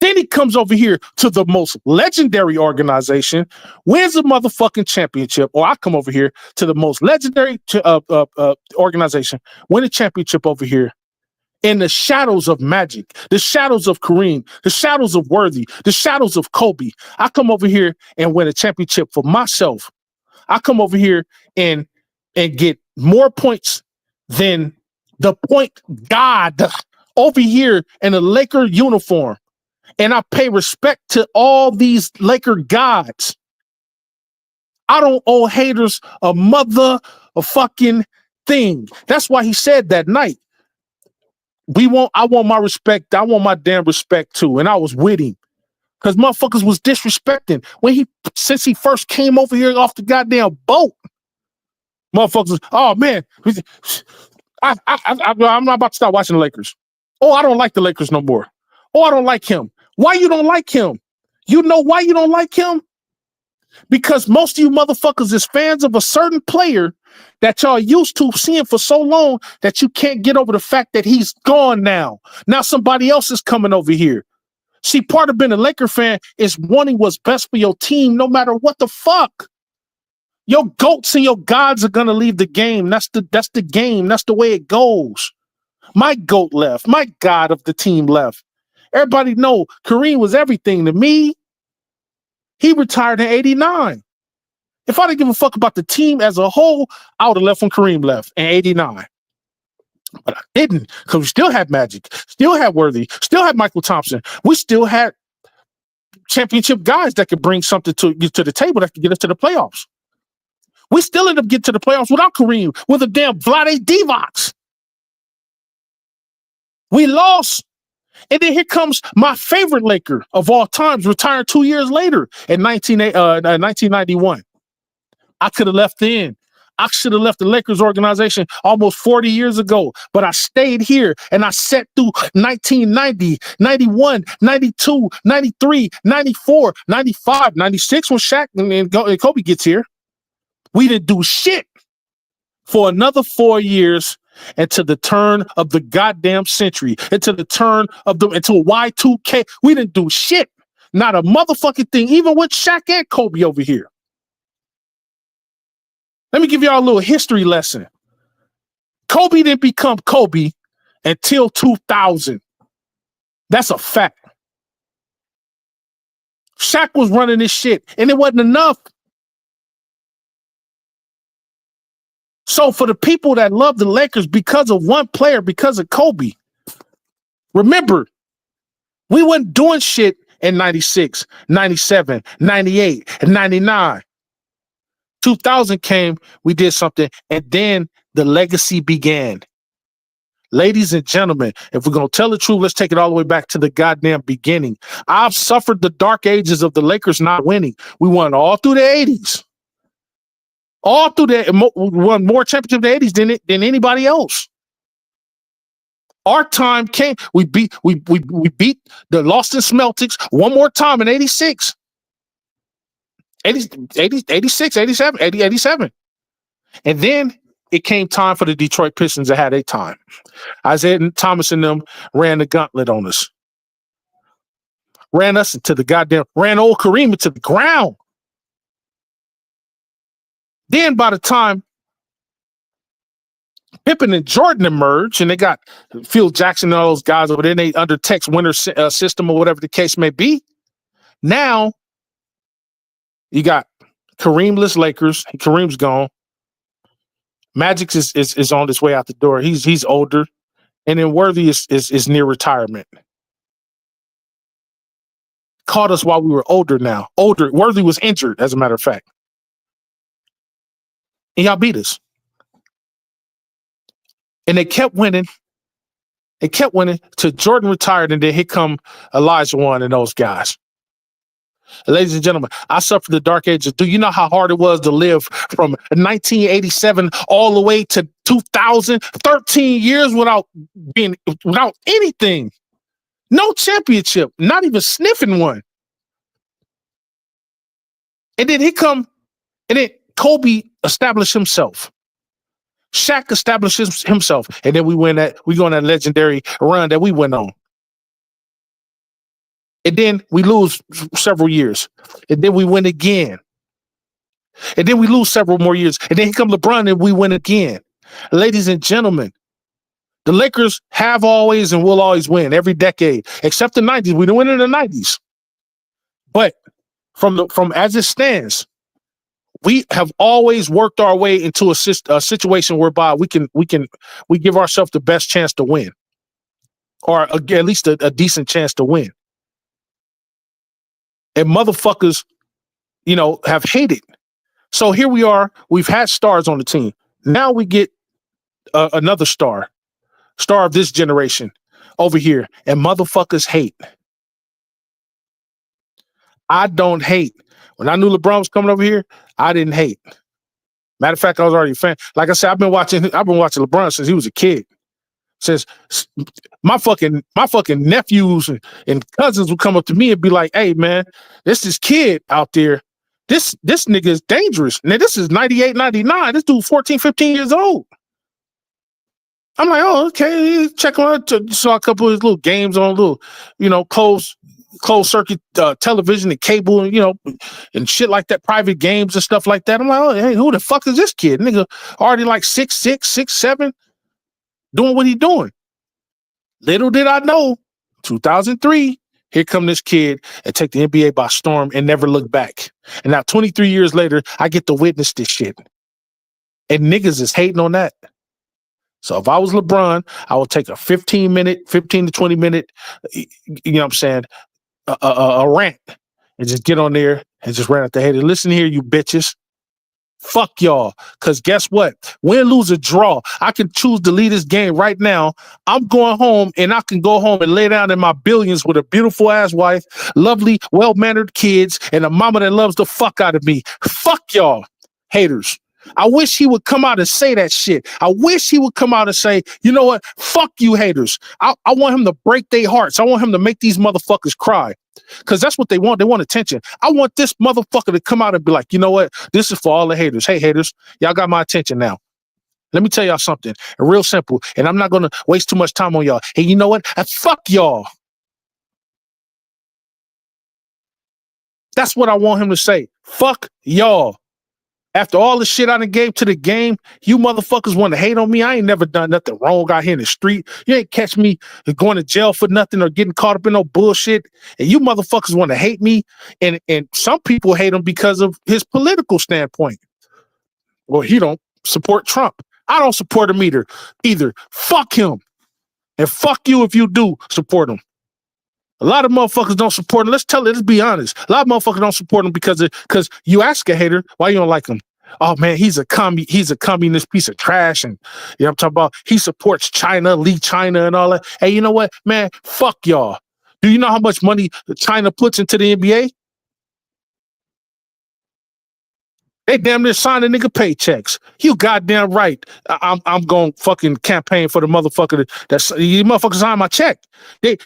Then he comes over here to the most legendary organization, wins a motherfucking championship. Or I come over here to the most legendary organization, win a championship over here. In the shadows of Magic, the shadows of Kareem, the shadows of Worthy, the shadows of Kobe. I come over here and win a championship for myself. I come over here and get more points than the point god over here in a Laker uniform. And I pay respect to all these Laker gods. I don't owe haters a fucking thing. That's why he said that night, I want my respect. I want my damn respect too. And I was with him because motherfuckers was disrespecting since he first came over here off the goddamn boat. Motherfuckers, oh man, I'm not about to start watching the Lakers. Oh, I don't like the Lakers no more. Oh, I don't like him. Why you don't like him? You know why you don't like him? Because most of you motherfuckers is fans of a certain player that y'all used to seeing for so long that you can't get over the fact that he's gone now. Now somebody else is coming over here. See, part of being a Laker fan is wanting what's best for your team no matter what the fuck. Your GOATs and your gods are going to leave the game. That's the game. That's the way it goes. My GOAT left. My god of the team left. Everybody know Kareem was everything to me. He retired in 89. If I didn't give a fuck about the team as a whole, I would have left when Kareem left in 89. But I didn't, because we still had Magic, still had Worthy, still had Michael Thompson. We still had championship guys that could bring something to the table that could get us to the playoffs. We still ended up getting to the playoffs without Kareem, with a damn Vlade Divac. We lost. And then here comes my favorite Laker of all times, retired 2 years later in 1991. I could have left then. I should have left the Lakers organization almost 40 years ago, but I stayed here and I sat through 1990, 91, 92, 93, 94, 95, 96 when Shaq and Kobe gets here. We didn't do shit for another 4 years until the turn of the goddamn century, until Y2K. We didn't do shit. Not a motherfucking thing, even with Shaq and Kobe over here. Let me give y'all a little history lesson. Kobe didn't become Kobe until 2000. That's a fact. Shaq was running this shit, and it wasn't enough. So for the people that love the Lakers because of one player, because of Kobe, remember, we weren't doing shit in 96, 97, 98, and 99. 2000 came, we did something, and then the legacy began. Ladies and gentlemen, if we're going to tell the truth, let's take it all the way back to the goddamn beginning. I've suffered the dark ages of the Lakers not winning. We won all through the 80s. All through that, won more championship in the 80s than anybody else. Our time came. We beat the Lost and Celtics one more time in 86. 86, 87, 87. And then it came time for the Detroit Pistons to have their time. Isaiah Thomas and them ran the gauntlet on us. Ran us into the ran old Kareem into the ground. Then by the time Pippen and Jordan emerged, and they got Phil Jackson and all those guys over there, they under Tex Winter system or whatever the case may be. Now you got Kareemless Lakers. Kareem's gone. Magic is on his way out the door. He's older, and then Worthy is near retirement. caught us while we were older now. Older. Worthy was injured, as a matter of fact. And y'all beat us. And they kept winning. They kept winning till Jordan retired, and then here come Elijah Wan and those guys. Ladies and gentlemen, I suffered the dark ages. Do you know how hard it was to live from 1987 all the way to 2000? 13 years without anything. No championship, not even sniffing one. And then Kobe established himself. Shaq establishes himself. And then we go on that legendary run that we went on. And then we lose several years. And then we win again. And then we lose several more years. And then here comes LeBron and we win again. Ladies and gentlemen, the Lakers have always and will always win every decade, except the 90s. We didn't win in the 90s. But from as it stands, we have always worked our way into a situation whereby we give ourselves the best chance to win, or at least a decent chance to win. And motherfuckers, have hated. So here we are. We've had stars on the team. Now we get another star of this generation over here, and motherfuckers hate. I don't hate. When I knew LeBron was coming over here, I didn't hate. Matter of fact, I was already a fan. Like I said, I've been watching LeBron since he was a kid. Since my fucking nephews and cousins would come up to me and be like, "Hey man, this kid out there. This nigga is dangerous." Now this is 98, 99. This dude 14, 15 years old. I'm like, oh, okay. Check him out. Saw a couple of his little games on little, closed circuit television and cable, and shit like that, private games and stuff like that. I'm like, oh, hey, who the fuck is this kid? Nigga already like 6'6", 6'7", doing what he doing. Little did I know, 2003, here come this kid and take the NBA by storm and never look back. And now 23 years later, I get to witness this shit. And niggas is hating on that. So if I was LeBron, I would take a 15 to 20 minute, a rant and just get on there and just rant at the hater. Listen here, you bitches. Fuck y'all. Because guess what? Win, lose, or draw, I can choose to leave this game right now. I'm going home, and I can go home and lay down in my billions with a beautiful ass wife, lovely, well-mannered kids, and a mama that loves the fuck out of me. Fuck y'all, haters. I wish he would come out and say that shit. I wish he would come out and say, you know what? Fuck you haters. I want him to break their hearts. I want him to make these motherfuckers cry. Because that's what they want. They want attention. I want this motherfucker to come out and be like, you know what? This is for all the haters. Hey, haters, y'all got my attention now. Let me tell y'all something. Real simple. And I'm not going to waste too much time on y'all. Hey, you know what? Fuck y'all. That's what I want him to say. Fuck y'all. After all the shit I done gave to the game, you motherfuckers want to hate on me. I ain't never done nothing wrong out here in the street. You ain't catch me going to jail for nothing or getting caught up in no bullshit. And you motherfuckers want to hate me. And some people hate him because of his political standpoint. Well, he don't support Trump. I don't support him either. Fuck him. And fuck you if you do support him. A lot of motherfuckers don't support him. Let's be honest. A lot of motherfuckers don't support him because you ask a hater why you don't like him. Oh man, he's a communist piece of trash, and I'm talking about he supports China, Lee China, and all that. Hey, you know what, man? Fuck y'all. Do you know how much money China puts into the NBA? They damn near signing nigga paychecks. You goddamn right. I'm going to fucking campaign for the motherfucker that's you motherfuckers sign my check. They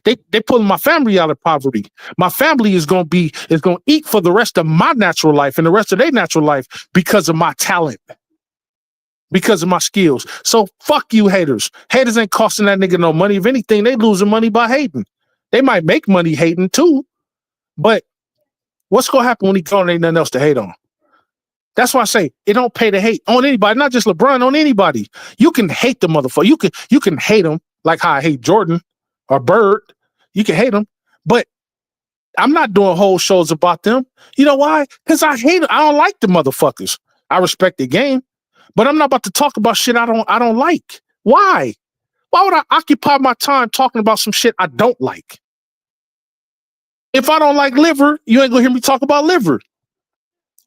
pulling my family out of poverty. My family is going to eat for the rest of my natural life and the rest of their natural life because of my talent, because of my skills. So fuck you haters. Haters ain't costing that nigga no money. If anything, they losing money by hating. They might make money hating too, but what's going to happen when he gone and ain't nothing else to hate on? That's why I say it don't pay to hate on anybody, not just LeBron, on anybody. You can hate the motherfucker. You can hate him like how I hate Jordan or Bird. You can hate them, but I'm not doing whole shows about them. You know why? Because I hate them. I don't like the motherfuckers. I respect the game, but I'm not about to talk about shit I don't like. Why? Why would I occupy my time talking about some shit I don't like? If I don't like liver, you ain't gonna hear me talk about liver.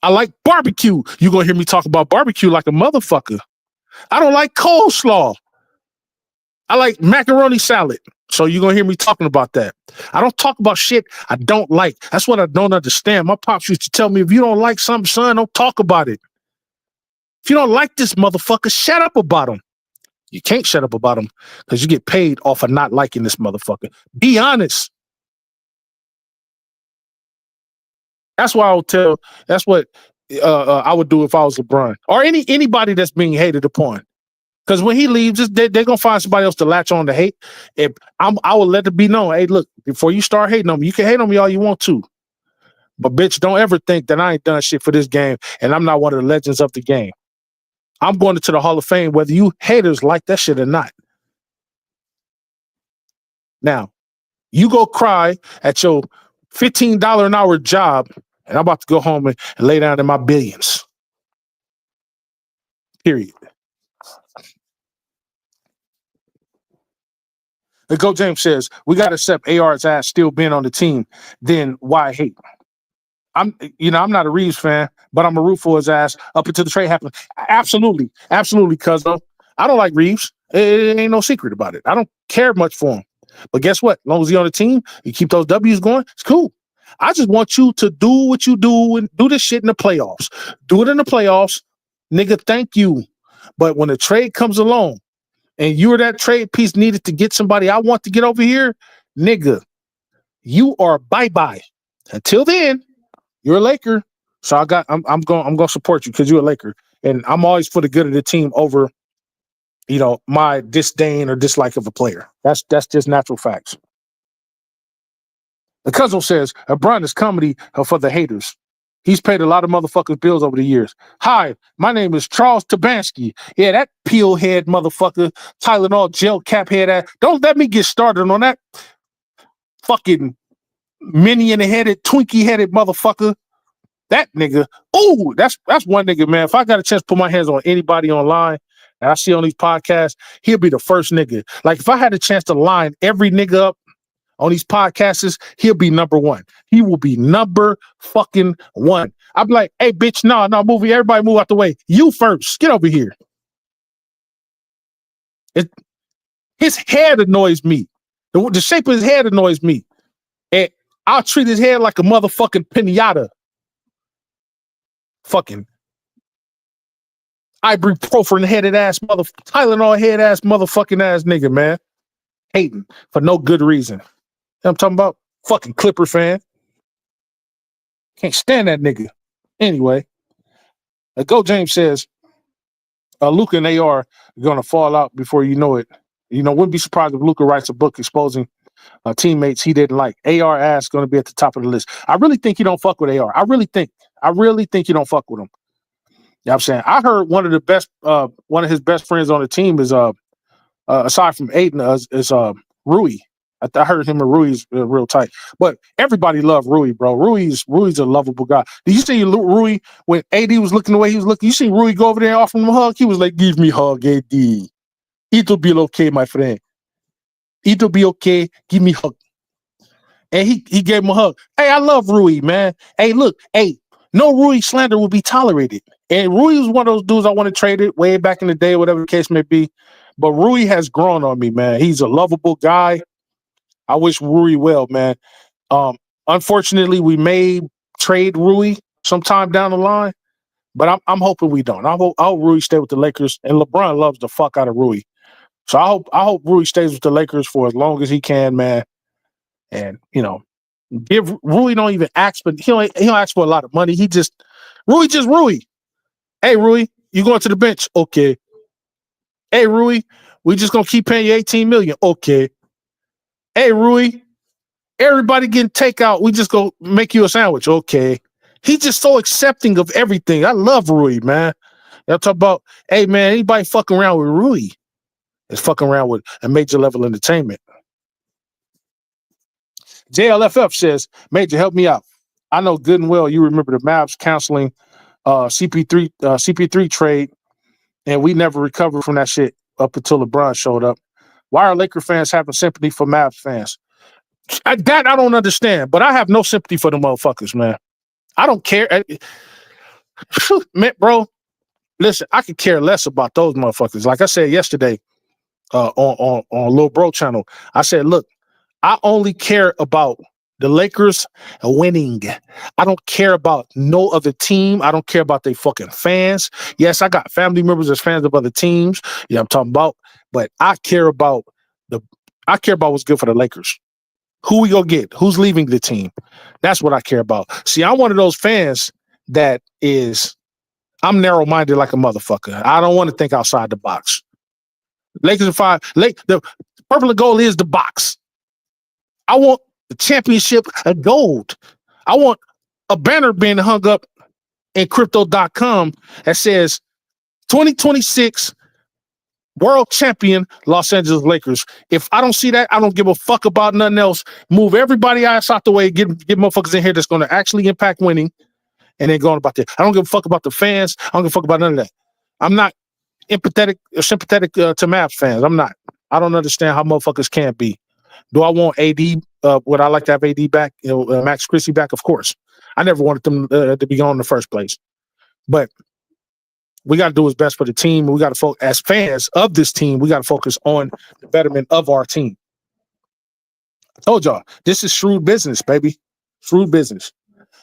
I like barbecue. You gonna hear me talk about barbecue like a motherfucker. I don't like coleslaw. I like macaroni salad. So you're going to hear me talking about that. I don't talk about shit I don't like. That's what I don't understand. My pops used to tell me, if you don't like something, son, don't talk about it. If you don't like this motherfucker, shut up about him. You can't shut up about him because you get paid off of not liking this motherfucker. Be honest. That's why I would tell, that's what I would do if I was LeBron. Or anybody that's being hated upon. Because when he leaves, they're gonna find somebody else to latch on to hate. If I will let it be known, hey, look, before you start hating on me, you can hate on me all you want to, but bitch, don't ever think that I ain't done shit for this game and I'm not one of the legends of the game. I'm going into the Hall of Fame, whether you haters like that shit or not. Now, you go cry at your $15 an hour job, and I'm about to go home and lay down in my billions. Period. And Go James says, we got to accept AR's ass still being on the team. Then why hate? I'm not a Reeves fan, but I'm a root for his ass up until the trade happened. Absolutely. Absolutely, cuz I don't like Reeves. It ain't no secret about it. I don't care much for him. But guess what? As long as he's on the team, you keep those W's going, it's cool. I just want you to do what you do and do this shit in the playoffs. Do it in the playoffs. Nigga, thank you. But when the trade comes along, and you're that trade piece needed to get somebody I want to get over here, nigga, you are bye-bye. Until then, you're a Laker. So I'm gonna support you because you're a Laker. And I'm always for the good of the team over, my disdain or dislike of a player. That's just natural facts. The Cuzzle says, LeBron is comedy for the haters. He's paid a lot of motherfuckers' bills over the years. Hi, my name is Charles Tabansky. Yeah, that peel head motherfucker, Tylenol gel cap head ass. Don't let me get started on that fucking minion headed, Twinkie headed motherfucker. That nigga. Ooh, that's one nigga, man. If I got a chance to put my hands on anybody online and I see on these podcasts, he'll be the first nigga. Like if I had a chance to line every nigga up on these podcasts, he'll be number one. He will be number fucking one. I'm like, hey, bitch, no, movie. Everybody move out the way. You first. Get over here. His head annoys me. The shape of his head annoys me. And I'll treat his head like a motherfucking pinata. Fucking ibuprofen headed ass Tylenol head ass motherfucking ass nigga, man. Hating for no good reason. You know what I'm talking about? Fucking Clipper fan. Can't stand that nigga. Anyway, Go James says, Luka and AR are going to fall out before you know it. Wouldn't be surprised if Luka writes a book exposing teammates he didn't like. AR ass going to be at the top of the list. I really think you don't fuck with AR. I really think you don't fuck with him. You know what I'm saying? I heard one of his best friends on the team is aside from Aiden is Rui. I heard him and Rui's real tight, but everybody loved Rui, bro. Rui's a lovable guy. Did you see Rui when AD was looking the way he was looking? You see Rui go over there and offer him a hug? He was like, "Give me a hug, AD. It'll be okay, my friend. It'll be okay. Give me a hug." And he gave him a hug. Hey, I love Rui, man. Hey, look, no Rui slander will be tolerated. And Rui was one of those dudes I want to trade it way back in the day, whatever the case may be. But Rui has grown on me, man. He's a lovable guy. I wish Rui well, man. Unfortunately, we may trade Rui sometime down the line, but I'm hoping we don't. I hope Rui stay with the Lakers, and LeBron loves the fuck out of Rui. So I hope Rui stays with the Lakers for as long as he can, man. And give Rui don't even ask, but he don't ask for a lot of money. Rui. Hey Rui, you going to the bench? Okay. Hey Rui, we just gonna keep paying you $18 million. Okay. Hey Rui, everybody getting takeout. We just go make you a sandwich. Okay. He's just so accepting of everything. I love Rui, man. Y'all talk about, hey man, anybody fucking around with Rui is fucking around with a major level entertainment. JLFF says, Major, help me out. I know good and well you remember the Mavs counseling CP3 trade, and we never recovered from that shit up until LeBron showed up. Why are Laker fans having sympathy for Mavs fans? That I don't understand, but I have no sympathy for the motherfuckers, man. I don't care. Man, bro, listen, I could care less about those motherfuckers. Like I said yesterday on Lil Bro channel, I said, look, I only care about the Lakers winning. I don't care about no other team. I don't care about they fucking fans. Yes, I got family members as fans of other teams. Yeah, I'm talking about, but I care about what's good for the Lakers. Who we gonna get? Who's leaving the team? That's what I care about. See, I'm one of those fans that is, I'm narrow-minded like a motherfucker. I don't want to think outside the box. Lakers are 5. The purple and gold is the box. I want the championship of gold. I want a banner being hung up in crypto.com that says 2026 world champion Los Angeles Lakers. If I don't see that, I don't give a fuck about nothing else. Move everybody else out the way. Get motherfuckers in here that's going to actually impact winning, and then going about that. I don't give a fuck about the fans. I don't give a fuck about none of that. I'm not empathetic or sympathetic to Mavs fans. I'm not. I don't understand how motherfuckers can't be. Do I want AD? Would I like to have AD back? Max Christie back? Of course. I never wanted them to be gone in the first place. But we got to do what's best for the team. We got to focus, as fans of this team, we got to focus on the betterment of our team. I told y'all, this is shrewd business, baby. Shrewd business.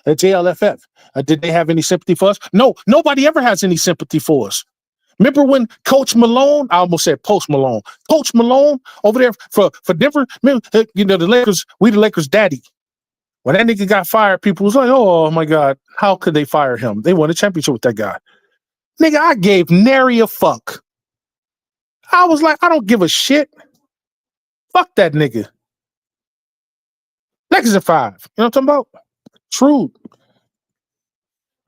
At JLFF, did they have any sympathy for us? No, nobody ever has any sympathy for us. Remember when Coach Malone, I almost said Post Malone, Coach Malone over there for Denver, the Lakers, we the Lakers daddy. When that nigga got fired, people was like, oh my God, how could they fire him? They won a championship with that guy. Nigga, I gave nary a fuck. I was like, I don't give a shit. Fuck that nigga. Lakers are 5. You know what I'm talking about? True.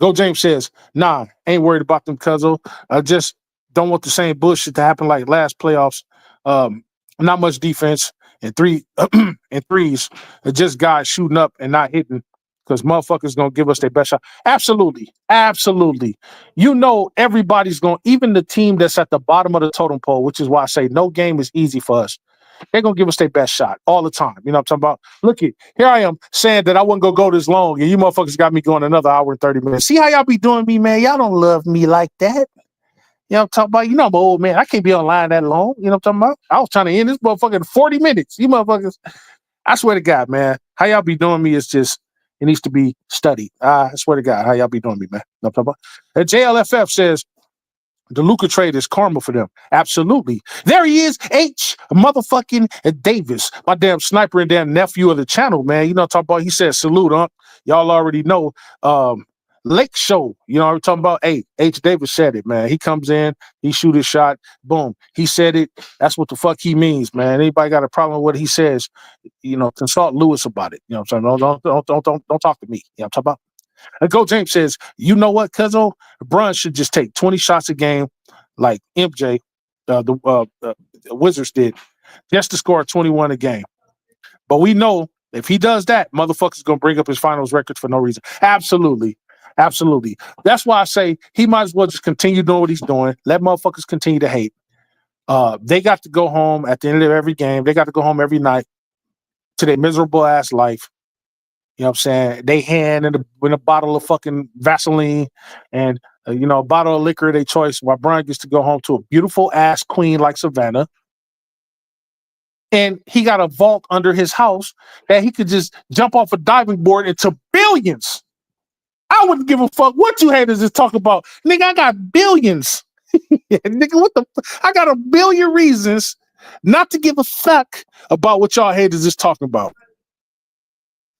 Go James says, nah, ain't worried about them, cuzzo. I just don't want the same bullshit to happen like last playoffs. Not much defense and threes. Just guys shooting up and not hitting because motherfuckers gonna give us their best shot. Absolutely. Absolutely. You know everybody's going, even the team that's at the bottom of the totem pole, which is why I say no game is easy for us. They're going to give us their best shot all the time. You know what I'm talking about? Look, here I am saying that I wasn't going to go this long, and you motherfuckers got me going another hour and 30 minutes. See how y'all be doing me, man? Y'all don't love me like that. You know what I'm talking about? You know I'm an old man. I can't be online that long. You know what I'm talking about? I was trying to end this motherfucker in 40 minutes. You motherfuckers, I swear to God, man, how y'all be doing me is just, it needs to be studied. I swear to God, how y'all be doing me, man? You know what I'm talking about? And JLFF says, the Luka trade is karma for them. Absolutely. There he is, H motherfucking Davis, my damn sniper and damn nephew of the channel, man. You know what I'm talking about? He said, salute, huh? Y'all already know. Lake Show, you know what I'm talking about? Hey, H Davis said it, man. He comes in, he shoot his shot, boom. He said it. That's what the fuck he means, man. Anybody got a problem with what he says, you know, consult Lewis about it. You know what I'm saying? Don't talk to me. You know what I'm talking about? And Go James says, you know what, cuzzo? LeBron should just take 20 shots a game like MJ, the Wizards did, just to score 21 a game. But we know if he does that, motherfucker's going to bring up his finals record for no reason. Absolutely. Absolutely. That's why I say he might as well just continue doing what he's doing. Let motherfuckers continue to hate. They got to go home at the end of every game. They got to go home every night to their miserable ass life. You know what I'm saying? They hand in a bottle of fucking Vaseline and, a bottle of liquor of their choice while Brian gets to go home to a beautiful ass queen like Savannah. And he got a vault under his house that he could just jump off a diving board into billions. I wouldn't give a fuck what you haters is talking about. Nigga, I got billions. Nigga, what the fuck? I got a billion reasons not to give a fuck about what y'all haters is talking about.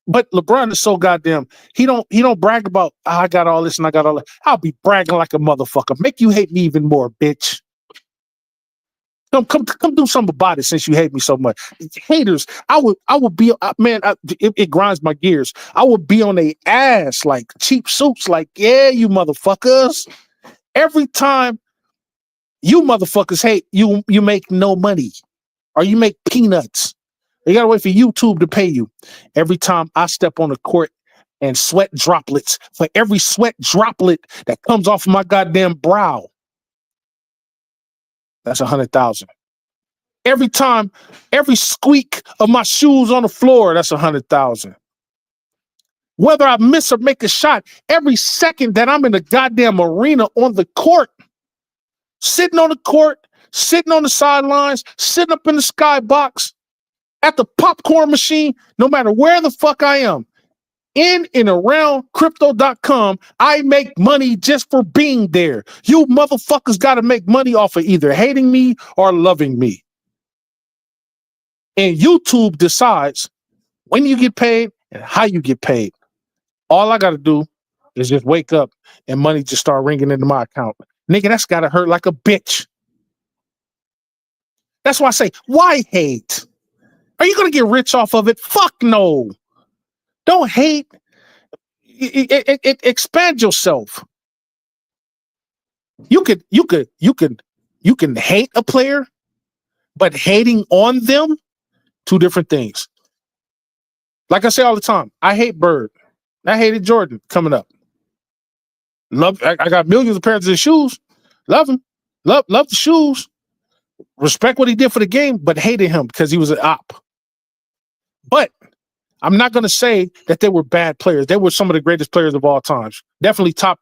But LeBron is so goddamn, he don't brag about, I got all this and I got all that. I'll be bragging like a motherfucker. Make you hate me even more, bitch. Come do something about it since you hate me so much. Haters, I would be, man, it grinds my gears. I would be on their ass like cheap suits, like, yeah, you motherfuckers. Every time you motherfuckers hate, you make no money or you make peanuts. You gotta wait for YouTube to pay you. Every time I step on the court and sweat droplets, for every sweat droplet that comes off of my goddamn brow, that's 100,000. Every squeak of my shoes on the floor, that's 100,000. Whether I miss or make a shot, every second that I'm in the goddamn arena on the court, sitting on the court, sitting on the sidelines, sitting up in the skybox, at the popcorn machine, no matter where the fuck I am, in and around crypto.com, I make money just for being there. You motherfuckers got to make money off of either hating me or loving me. And YouTube decides when you get paid and how you get paid. All I got to do is just wake up and money just start ringing into my account. Nigga, that's got to hurt like a bitch. That's why I say, why hate? Are you going to get rich off of it? Fuck no. Don't hate. Expand yourself. You can hate a player, but hating on them, two different things. Like I say all the time, I hate Bird. I hated Jordan coming up. I got millions of pairs of his shoes. Love him. Love the shoes. Respect what he did for the game, but hated him because he was an op. But I'm not going to say that they were bad players. They were some of the greatest players of all times. Definitely top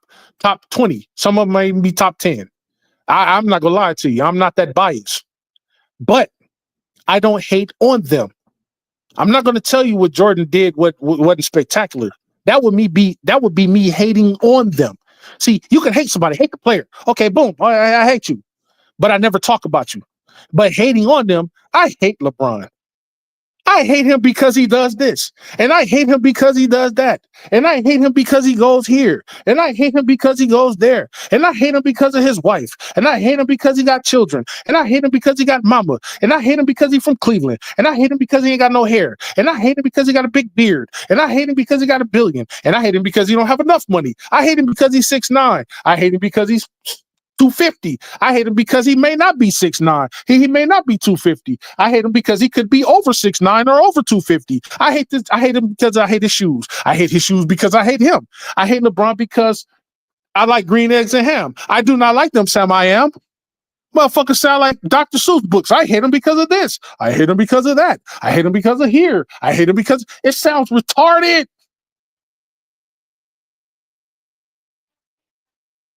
20. Some of them might even be top 10. I'm not going to lie to you. I'm not that biased. But I don't hate on them. I'm not going to tell you what Jordan did what wasn't spectacular. That would be me hating on them. See, you can hate somebody, hate the player. Okay, boom, I hate you. But I never talk about you. But hating on them, I hate LeBron. I hate him because he does this. And I hate him because he does that. And I hate him because he goes here. And I hate him because he goes there. And I hate him because of his wife. And I hate him because he got children. And I hate him because he got mama. And I hate him because he's from Cleveland. And I hate him because he ain't got no hair. And I hate him because he got a big beard. And I hate him because he got $1 billion. And I hate him because he don't have enough money. I hate him because he's 6'9". I hate him because he's 250. I hate him because he may not be 6'9". He may not be 250. I hate him because he could be over 6'9" or over 250. I hate this. I hate him because I hate his shoes. I hate his shoes because I hate him. I hate LeBron because I like green eggs and ham. I do not like them, Sam. I am. Motherfuckers sound like Dr. Seuss books. I hate him because of this. I hate him because of that. I hate him because of here. I hate him because it sounds retarded.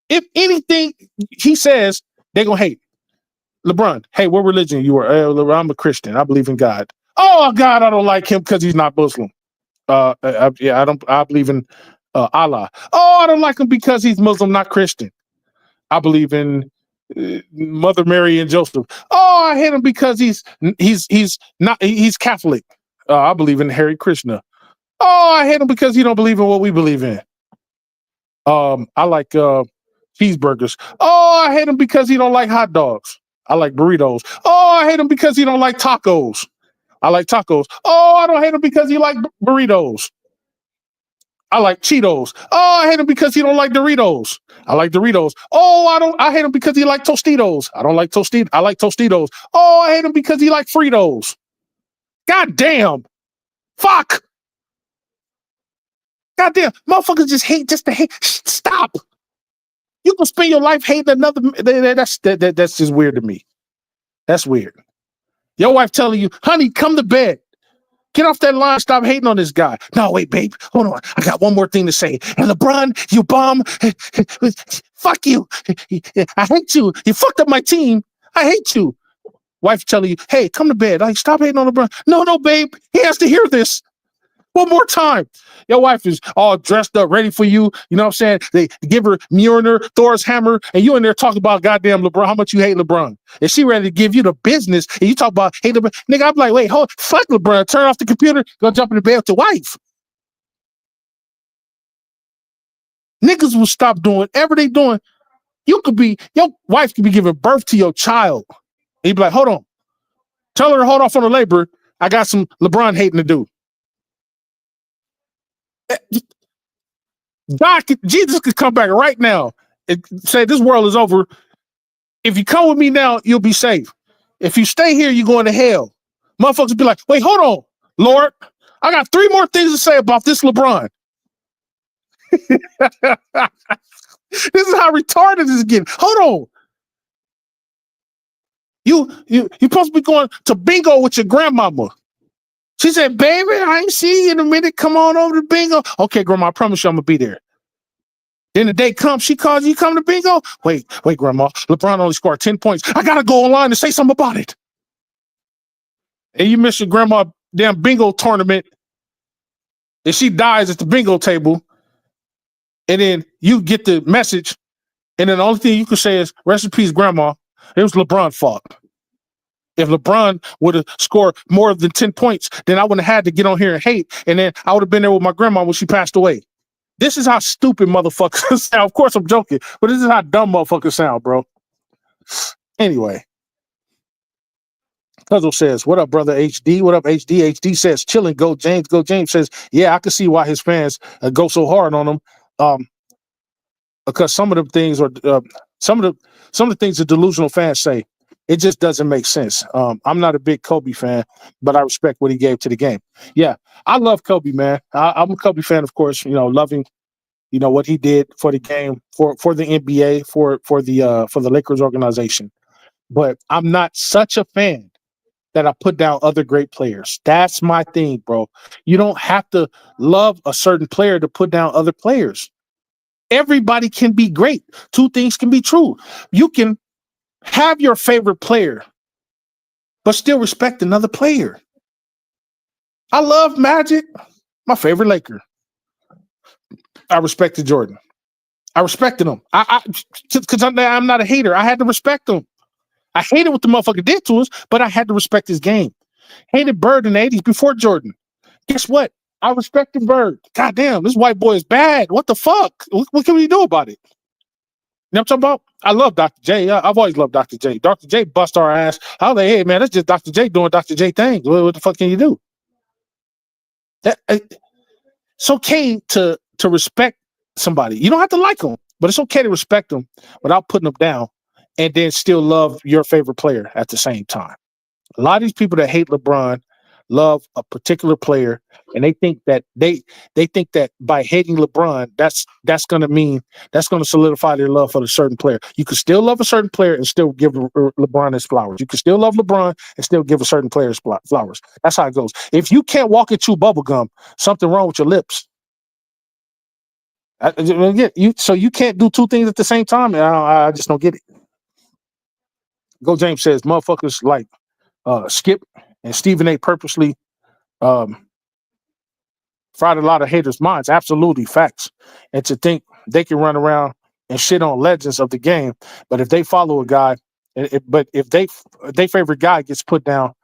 If anything he says, they're going to hate. LeBron, hey, what religion you are? I'm a Christian. I believe in God. Oh, God, I don't like him because he's not Muslim. I believe in Allah. Oh, I don't like him because he's Muslim, not Christian. I believe in Mother Mary and Joseph. Oh, I hate him because he's Catholic. I believe in Hare Krishna. Oh, I hate him because he don't believe in what we believe in. I like cheeseburgers. Oh, I hate him because he don't like hot dogs. I like burritos. Oh, I hate him because he don't like tacos. I like tacos. Oh, I don't hate him because he like burritos. I like Cheetos. Oh, I hate him because he don't like Doritos. I like Doritos. Oh, I hate him because he like Tostitos. I don't like Tostitos. I like Tostitos. Oh, I hate him because he like Fritos. God damn. Fuck. God damn. Motherfuckers just hate just to hate. Stop. You can spend your life hating another. That's just weird to me. That's weird. Your wife telling you, honey, come to bed. Get off that line. Stop hating on this guy. No, wait, babe. Hold on. I got one more thing to say. And LeBron, you bum. Fuck you. I hate you. You fucked up my team. I hate you. Wife telling you, hey, come to bed. Like, stop hating on LeBron. No, babe. He has to hear this. One more time. Your wife is all dressed up, ready for you. You know what I'm saying? They give her Mjolnir, Thor's hammer, and you in there talking about goddamn LeBron, how much you hate LeBron. And she ready to give you the business, and you talk about hate LeBron. Nigga, I'm like, wait, fuck LeBron. Turn off the computer, go jump in the bed with your wife. Niggas will stop doing whatever they doing. Your wife could be giving birth to your child. And you be like, hold on. Tell her to hold off on the labor. I got some LeBron hating to do. Jesus could come back right now and say this world is over. If you come with me now, you'll be safe. If you stay here, you're going to hell. Motherfuckers be like, wait, hold on, Lord. I got 3 more things to say about this LeBron. This is how retarded this is getting. Hold on. You supposed to be going to bingo with your grandmama. She said, baby, I ain't see you in a minute. Come on over to bingo. Okay, grandma, I promise you I'm going to be there. Then the day comes, she calls you, come to bingo. Wait, grandma. LeBron only scored 10 points. I got to go online and say something about it. And you miss your grandma damn bingo tournament. And she dies at the bingo table. And then you get the message. And then the only thing you can say is, rest in peace, grandma. It was LeBron's fault. If LeBron would have scored more than 10 points, then I wouldn't have had to get on here and hate. And then I would have been there with my grandma when she passed away. This is how stupid motherfuckers sound. Of course, I'm joking, but this is how dumb motherfuckers sound, bro. Anyway, Puzzle says, what up, brother HD? What up, HD? HD says, chilling, go James. Go James says, yeah, I can see why his fans go so hard on him. Because some of the things are some of the things the delusional fans say, it just doesn't make sense. I'm not a big Kobe fan, but I respect what he gave to the game. Yeah, I love Kobe, man. I'm a Kobe fan, of course. Loving, what he did for the game, for the NBA, for the Lakers organization. But I'm not such a fan that I put down other great players. That's my thing, bro. You don't have to love a certain player to put down other players. Everybody can be great. Two things can be true. You can have your favorite player, but still respect another player. I love Magic, my favorite Laker. I respected Jordan. I respected him. Because I'm not a hater. I had to respect him. I hated what the motherfucker did to us, but I had to respect his game. Hated Bird in the 80s before Jordan. Guess what? I respected Bird. God damn, this white boy is bad. What the fuck? What can we do about it? You know what I'm talking about? I love Dr. J. I've always loved Dr. J. Dr. J bust our ass. I was like, hey, man, that's just Dr. J doing Dr. J things. What the fuck can you do? It's okay to respect somebody. You don't have to like them, but it's okay to respect them without putting them down and then still love your favorite player at the same time. A lot of these people that hate LeBron love a particular player, and they think that they think that by hating LeBron, that's going to solidify their love for a certain player. You can still love a certain player and still give LeBron his flowers. You can still love LeBron and still give a certain player his flowers. That's how it goes. If you can't walk and chew bubble gum, something wrong with your lips. So you can't do two things at the same time. I just don't get it. Go James says motherfuckers like Skip and Stephen A. purposely fried a lot of haters' minds. Absolutely, facts. And to think they can run around and shit on legends of the game, but if they follow a guy, but if their favorite guy gets put down,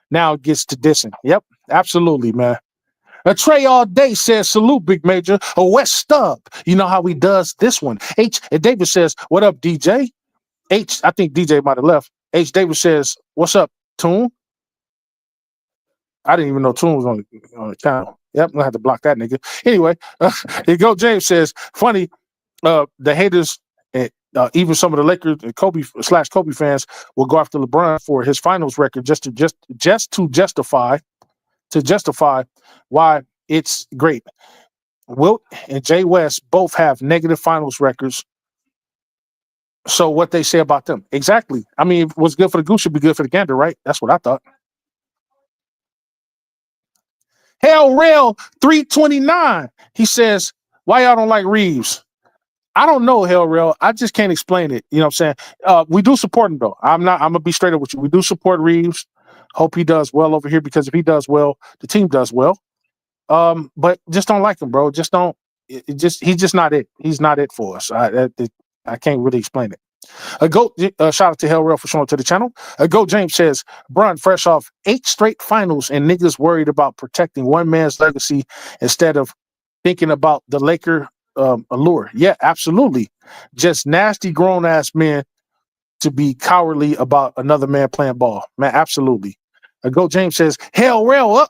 now it gets to dissing. Yep, absolutely, man. Trey all day says, salute, Big Major. West Stub. You know how he does this one. H. And David says, what up, DJ? H. I think DJ might have left. H. David says, what's up, Toon? I didn't even know Toon was on the channel. Yep, I'm going to have to block that nigga. Anyway, here go James says, funny, the haters, even some of the Lakers and Kobe fans will go after LeBron for his finals record just to justify why it's great. Wilt and Jay West both have negative finals records. So what they say about them? Exactly. I mean, what's good for the goose should be good for the gander, right? That's what I thought. Hell Rail 329. He says, why y'all don't like Reeves? I don't know, Hell Rail. I just can't explain it. You know what I'm saying? We do support him though. I'm gonna be straight up with you. We do support Reeves. Hope he does well over here, because if he does well, the team does well. But just don't like him, bro. Just don't. He's just not it. He's not it for us. I can't really explain it. Shout out to Hell Rail for showing up to the channel. Go James says, Brun, fresh off 8 straight finals and niggas worried about protecting one man's legacy instead of thinking about the Laker allure. Yeah, absolutely. Just nasty grown ass men to be cowardly about another man playing ball. Man, absolutely. Go James says, Hell Rail,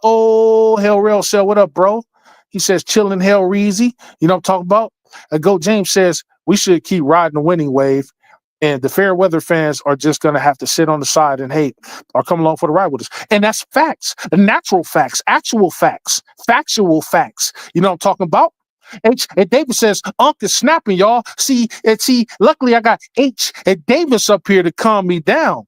Hell Rail said, what up, bro? He says, chilling Hell Reezy. You know what I'm talking about? Go James says, we should keep riding the winning wave, and the fair weather fans are just going to have to sit on the side and hate or come along for the ride with us. And that's facts, natural facts, actual facts, factual facts. You know what I'm talking about? H. And Davis says, Unc is snapping, y'all. See, luckily I got H. and Davis up here to calm me down.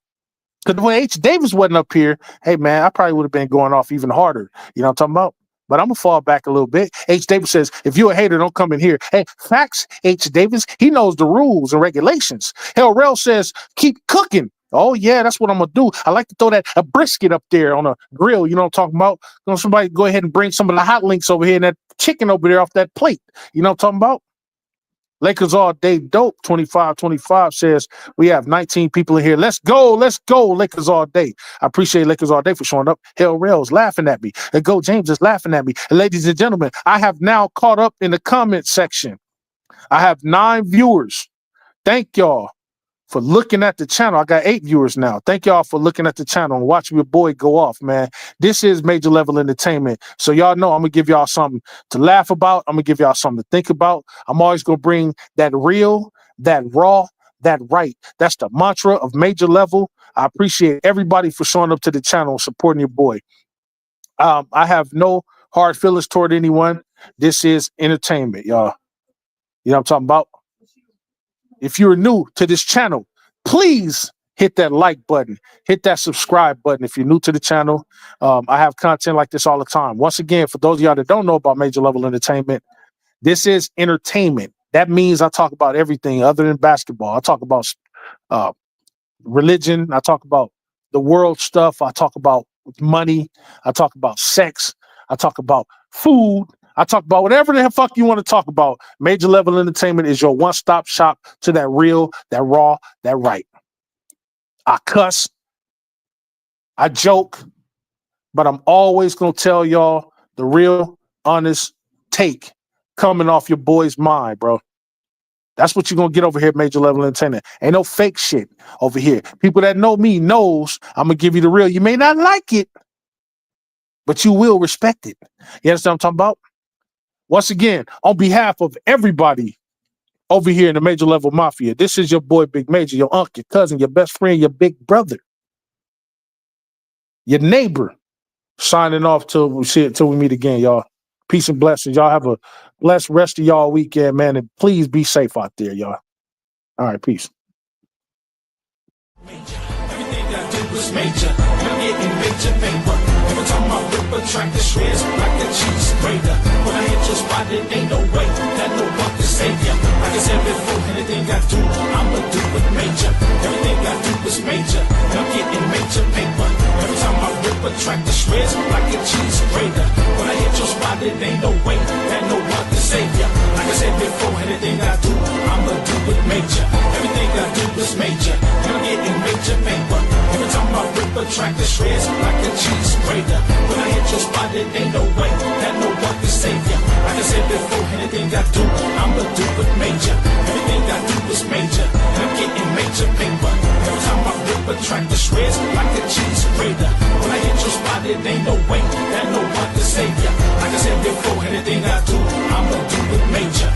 Because when H. Davis wasn't up here, hey, man, I probably would have been going off even harder. You know what I'm talking about? But I'm going to fall back a little bit. H. Davis says, if you're a hater, don't come in here. Hey, facts, H. Davis. He knows the rules and regulations. Hell, Rel says, keep cooking. Oh, yeah, that's what I'm going to do. I like to throw a brisket up there on a grill. You know what I'm talking about? Somebody go ahead and bring some of the hot links over here and that chicken over there off that plate. You know what I'm talking about? Lakers all day dope. 25 says we have 19 people in here. Let's go. Lakers all day. I appreciate Lakers all day for showing up. Hell Rail's laughing at me. And Go James is laughing at me. And ladies and gentlemen, I have now caught up in the comment section. I have 9 viewers. Thank y'all for looking at the channel. I got 8 viewers now. Thank y'all for looking at the channel and watching your boy go off, man. This is Major Level Entertainment. So y'all know I'm going to give y'all something to laugh about. I'm going to give y'all something to think about. I'm always going to bring that real, that raw, that right. That's the mantra of Major Level. I appreciate everybody for showing up to the channel and supporting your boy. I have no hard feelings toward anyone. This is entertainment, y'all. You know what I'm talking about? If you're new to this channel, please hit that like button, hit that subscribe button if you're new to the channel. I have content like this all the time. Once again, for those of y'all that don't know about Major Level Entertainment, this is entertainment. That means I talk about everything other than basketball. I talk about religion. I talk about the world stuff. I talk about money. I talk about sex. I talk about food. I talk about whatever the fuck you want to talk about. Major Level Entertainment is your one-stop shop to that real, that raw, that right. I cuss. I joke. But I'm always going to tell y'all the real, honest take coming off your boy's mind, bro. That's what you're going to get over here at Major Level Entertainment. Ain't no fake shit over here. People that know me knows I'm going to give you the real. You may not like it, but you will respect it. You understand what I'm talking about? Once again, on behalf of everybody over here in the Major Level Mafia, this is your boy Big Major, your uncle, your cousin, your best friend, your big brother, your neighbor, signing off till we meet again, y'all. Peace and blessings. Y'all have a blessed rest of y'all weekend, man, and please be safe out there, y'all. All right, peace. Everything I do is major. I'm getting major paper. Every time I rip a track, the shreds like a cheese grater. When I hit your spot, it ain't no way that no one can save ya. Like I said before, anything I do, I'ma do it major. Everything I do is major. And I'm getting major paper. Every time I rip a track, the shreds like a cheese grater. When I hit your spot, it ain't no way that no one can save ya. Like I said before, anything I do, I'ma do it major. Everything I do is major. And I'm getting major paper. Every time I rip a track, the shreds like a cheese grater. When I hit your spot, it ain't no way that no one can save ya. Like I said before, anything I do, I'ma do it major. Everything I do is major. And I'm getting major paper. Every time I rip a track, the shreds like a cheese grater. When I hit your spot, it ain't no way that no one can save ya. Like I said before, anything I do, I'ma do it major.